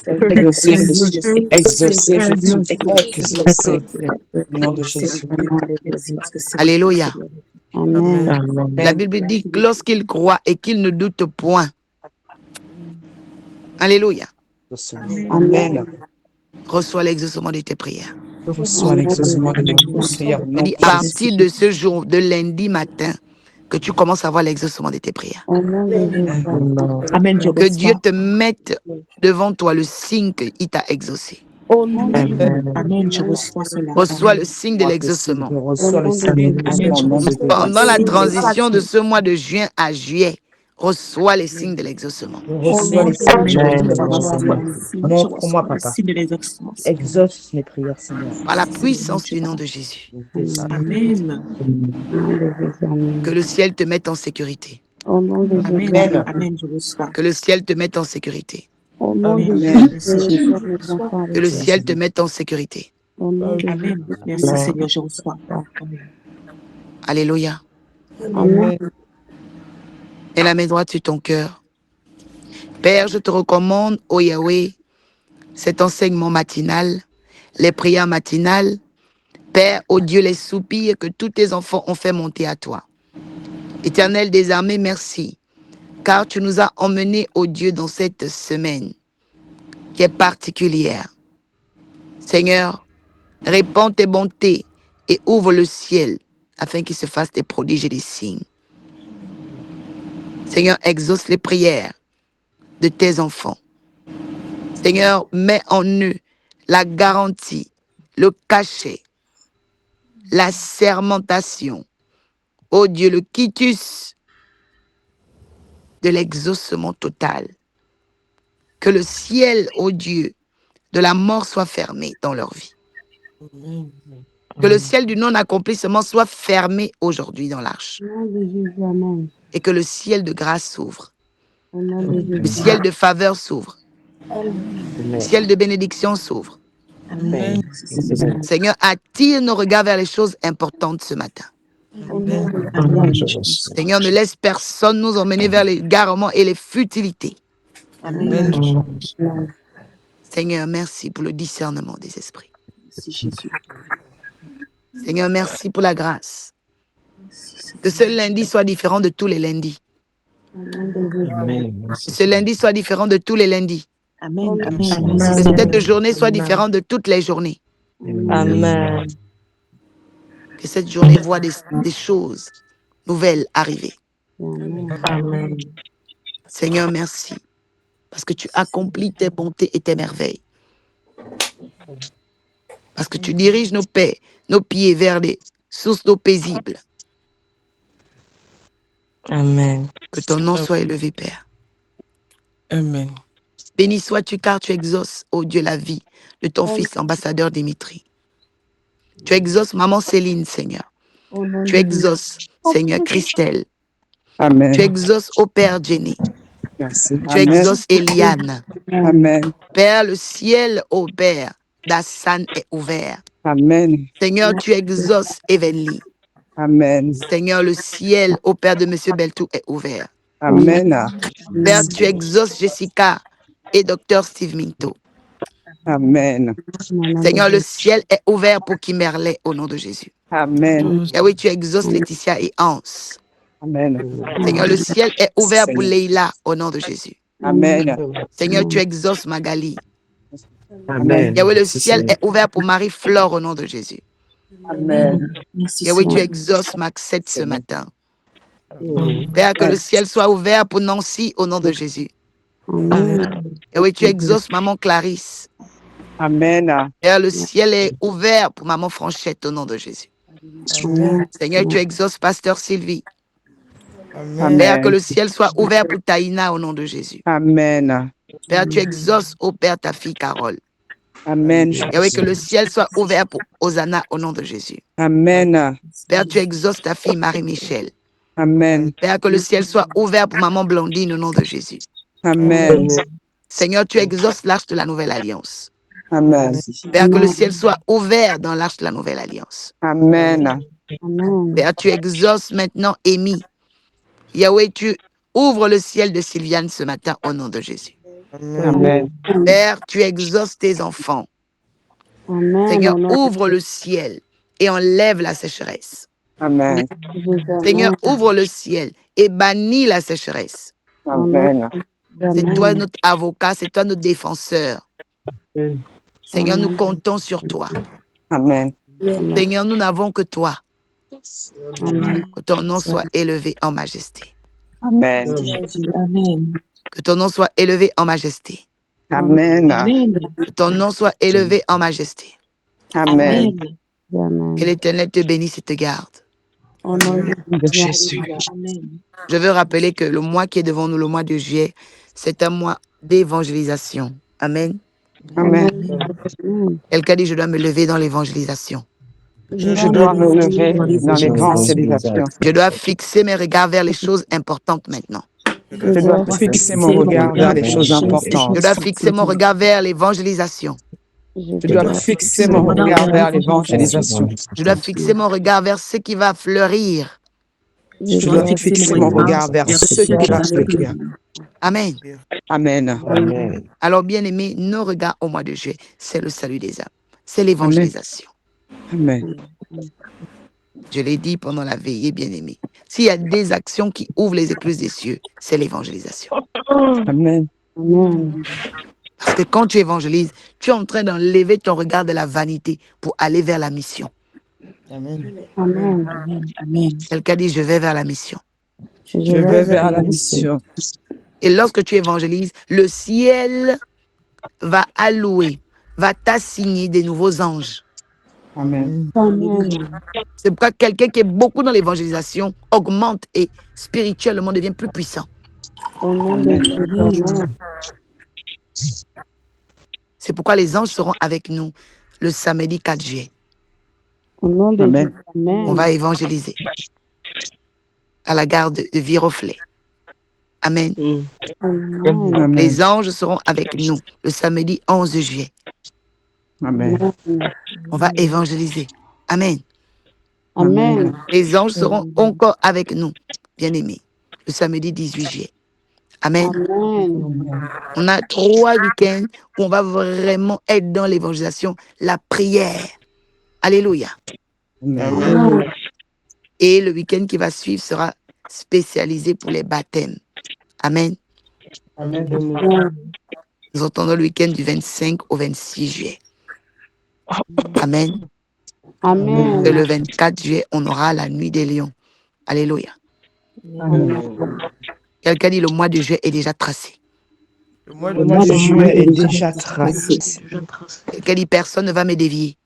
E: Au nom de Jésus.
A: Alléluia.
F: Amen.
C: Amen.
A: La Bible dit que lorsqu'il croit et qu'il ne doute point. Alléluia.
E: Amen.
A: Reçois l'exaucement de tes prières.
E: Reçois l'exaucement de mes prières.
A: Je dis à partir de ce jour, de lundi matin, que tu commences à voir l'exaucement de tes prières.
B: Amen.
A: Que Dieu te mette devant toi le signe qu'il t'a exaucé.
B: Amen. Je reçois cela.
A: Reçois le signe de l'exaucement.
E: Je reçois le signe de l'exaucement.
A: Pendant la transition de ce mois de juin à juillet, reçois les signes de l'exaucement.
E: Je reçois les signes de l'exaucement. Montre-moi, papa. Exauce mes prières, Seigneur.
A: Par la puissance du nom de Jésus.
B: Amen.
A: Que le ciel te mette en sécurité.
B: Amen. Amen. Je reçois.
A: Que le ciel te mette en sécurité. Que le ciel te mette en sécurité.
B: Amen. Merci Seigneur, je reçois.
A: Alléluia.
F: Amen.
A: Et la main droite sur ton cœur. Père, je te recommande, ô Yahweh, cet enseignement matinal, les prières matinales. Père, ô Dieu, les soupirs que tous tes enfants ont fait monter à toi. Éternel des armées, merci, car tu nous as emmenés, ô Dieu, dans cette semaine qui est particulière. Seigneur, répands tes bontés et ouvre le ciel afin qu'il se fasse des prodiges et des signes. Seigneur, exauce les prières de tes enfants. Seigneur, mets en eux la garantie, le cachet, la sermentation. Ô Dieu, le quitus de l'exaucement total. Que le ciel, ô Dieu, de la mort soit fermé dans leur vie. Que le ciel du non-accomplissement soit fermé aujourd'hui dans l'arche. Et que le ciel de grâce s'ouvre. Le ciel de faveur s'ouvre. Le ciel de bénédiction s'ouvre.
B: Amen.
A: Seigneur, attire nos regards vers les choses importantes ce matin. Seigneur, ne laisse personne nous emmener vers l'égarement et les futilités.
B: Amen.
A: Seigneur, merci pour le discernement des esprits.
B: Merci Jésus.
A: Seigneur, merci pour la grâce. Que ce lundi soit différent de tous les lundis. Que ce lundi soit différent de tous les lundis.
B: Amen.
A: Que cette journée soit différente de toutes les journées.
C: Amen.
A: Que cette journée voit des choses nouvelles arriver.
C: Amen.
A: Seigneur, merci. Parce que tu accomplis tes bontés et tes merveilles. Parce que tu diriges nos pieds vers les sources d'eau paisibles.
C: Amen.
A: Que ton nom soit élevé, Père.
D: Amen.
A: Béni sois-tu car tu exauces, ô Dieu, la vie de ton fils, ambassadeur Dimitri. Tu exauces maman Céline, Seigneur. Tu exauces, Seigneur, Christelle.
E: Amen.
A: Tu exauces, ô Père Jenny.
E: Merci.
A: Tu
E: Amen.
A: exauces Eliane.
E: Amen.
A: Père, le ciel, ô Père, d'Assan est ouvert.
E: Amen.
A: Seigneur, tu exauces Evenly.
E: Amen.
A: Seigneur, le ciel, ô Père de Monsieur Beltou, est ouvert.
E: Amen.
A: Père, tu exauces Jessica et Docteur Steve Minto.
E: Amen.
A: Seigneur, le ciel est ouvert pour Kimberley au nom de Jésus.
E: Amen.
A: Yahweh, tu exauces Laetitia et Hans.
E: Amen.
A: Seigneur, le ciel est ouvert pour
E: Seigneur.
A: Leïla au nom de Jésus.
E: Amen.
A: Seigneur, tu exauces Magali.
E: Amen.
A: Yahweh, le ciel est ouvert pour Marie-Flore au nom de Jésus.
E: Amen.
A: Yahweh, tu exauces Maxette ce
E: Seigneur.
A: matin. Père, que le ciel soit ouvert pour Nancy au nom de Jésus. Yahweh, tu exauces Maman Clarisse.
E: Amen.
A: Père, le ciel est ouvert pour Maman Franchette au nom de Jésus. Seigneur, tu exauces Pasteur Sylvie. Père, que
E: Amen.
A: le ciel soit ouvert pour Taïna au nom de Jésus.
E: Amen.
A: Père, tu exauces, ô Père, ta fille Carole.
E: Amen.
A: Yahweh, que le ciel soit ouvert pour Hosanna au nom de Jésus.
E: Amen.
A: Père, tu exauces ta fille Marie-Michel.
E: Amen.
A: Père, que le ciel soit ouvert pour Maman Blondine au nom de Jésus.
E: Amen.
A: Seigneur, tu exauces l'arche de la nouvelle alliance.
E: Amen.
A: Père, que le ciel soit ouvert dans l'arche de la nouvelle alliance.
E: Amen.
A: Père, tu exauces maintenant Amy. Yahweh, tu ouvres le ciel de Sylviane ce matin au nom de Jésus.
E: Amen.
A: Père, tu exauces tes enfants. Seigneur, ouvre le ciel et enlève la sécheresse.
E: Amen.
A: Seigneur, ouvre le ciel et bannis la sécheresse.
E: Amen.
A: C'est toi notre avocat, c'est toi notre défenseur. Seigneur, nous comptons sur toi.
E: Amen.
A: Seigneur, nous n'avons que toi. Que ton nom soit élevé en majesté.
E: Amen.
A: Que ton nom soit élevé en majesté.
E: Amen.
A: Que ton nom soit élevé en majesté.
E: Amen.
A: Que l'Éternel te bénisse et te garde.
E: De Jésus.
A: Je veux rappeler que le mois qui est devant nous, le mois de juillet, c'est un mois d'évangélisation. Amen.
E: Amen.
A: Quelqu'un dit, je dois me lever dans l'évangélisation.
E: Je dois me lever dans l'évangélisation.
A: Je dois fixer mes regards vers les choses importantes maintenant.
E: Je dois fixer mon regard vers les choses importantes.
A: Je dois fixer mon regard vers l'évangélisation.
E: Je dois fixer mon regard vers l'évangélisation.
A: Je dois fixer mon regard vers ce qui va fleurir.
E: Je dois fixer mon regard vers ce qui va fleurir.
A: Amen.
E: Amen.
A: Alors, bien-aimés, nos regards au mois de juillet, c'est le salut des âmes. C'est l'évangélisation.
E: Amen.
A: Je l'ai dit pendant la veillée, bien-aimés. S'il y a des actions qui ouvrent les écluses des cieux, c'est l'évangélisation.
E: Amen.
A: Parce que quand tu évangélises, tu es en train d'enlever ton regard de la vanité pour aller vers la mission. Quelqu'un dit, je vais vers la mission.
E: Je vais vers la mission.
A: Et lorsque tu évangélises, le ciel va allouer, va t'assigner des nouveaux anges.
E: Amen.
A: C'est pourquoi quelqu'un qui est beaucoup dans l'évangélisation augmente et spirituellement devient plus puissant. C'est pourquoi les anges seront avec nous le samedi 4 juillet.
E: Amen.
A: On va évangéliser à la gare de Viroflay. Amen.
E: Amen.
A: Les anges seront avec nous le samedi 11 juillet.
E: Amen.
A: On va évangéliser. Amen.
E: Amen.
A: Les anges seront encore avec nous, bien-aimés, le samedi 18 juillet. Amen. On a 3 week-ends où on va vraiment être dans l'évangélisation, la prière. Alléluia.
E: Amen.
A: Et le week-end qui va suivre sera spécialisé pour les baptêmes. Amen. Nous entendons le week-end du 25 au 26 juillet. Amen.
F: Amen.
A: Et le 24 juillet, on aura la nuit des lions. Alléluia. Quelqu'un dit le mois de juillet est déjà tracé.
E: Le mois de juillet est déjà tracé.
A: Quelqu'un dit personne ne va me dévier.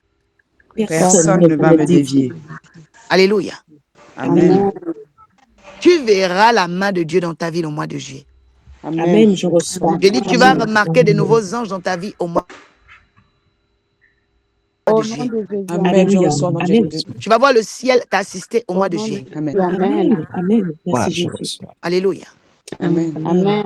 E: Personne ne va me dévier.
A: Alléluia.
E: Amen.
A: Tu verras la main de Dieu dans ta vie le mois de juillet.
B: Amen, je reçois.
A: Je dis, tu vas remarquer de nouveaux anges dans ta vie au mois
F: Au
A: de
F: nom
A: juillet.
F: de Jésus.
E: Amen. Je reçois dans Jésus.
A: Tu vas voir le ciel t'assister au
F: Au
A: mois de
F: nom de
A: juillet.
E: Amen.
F: Jésus. Amen.
B: Amen. Amen. Merci Jésus.
A: Alléluia.
E: Amen.
F: Amen.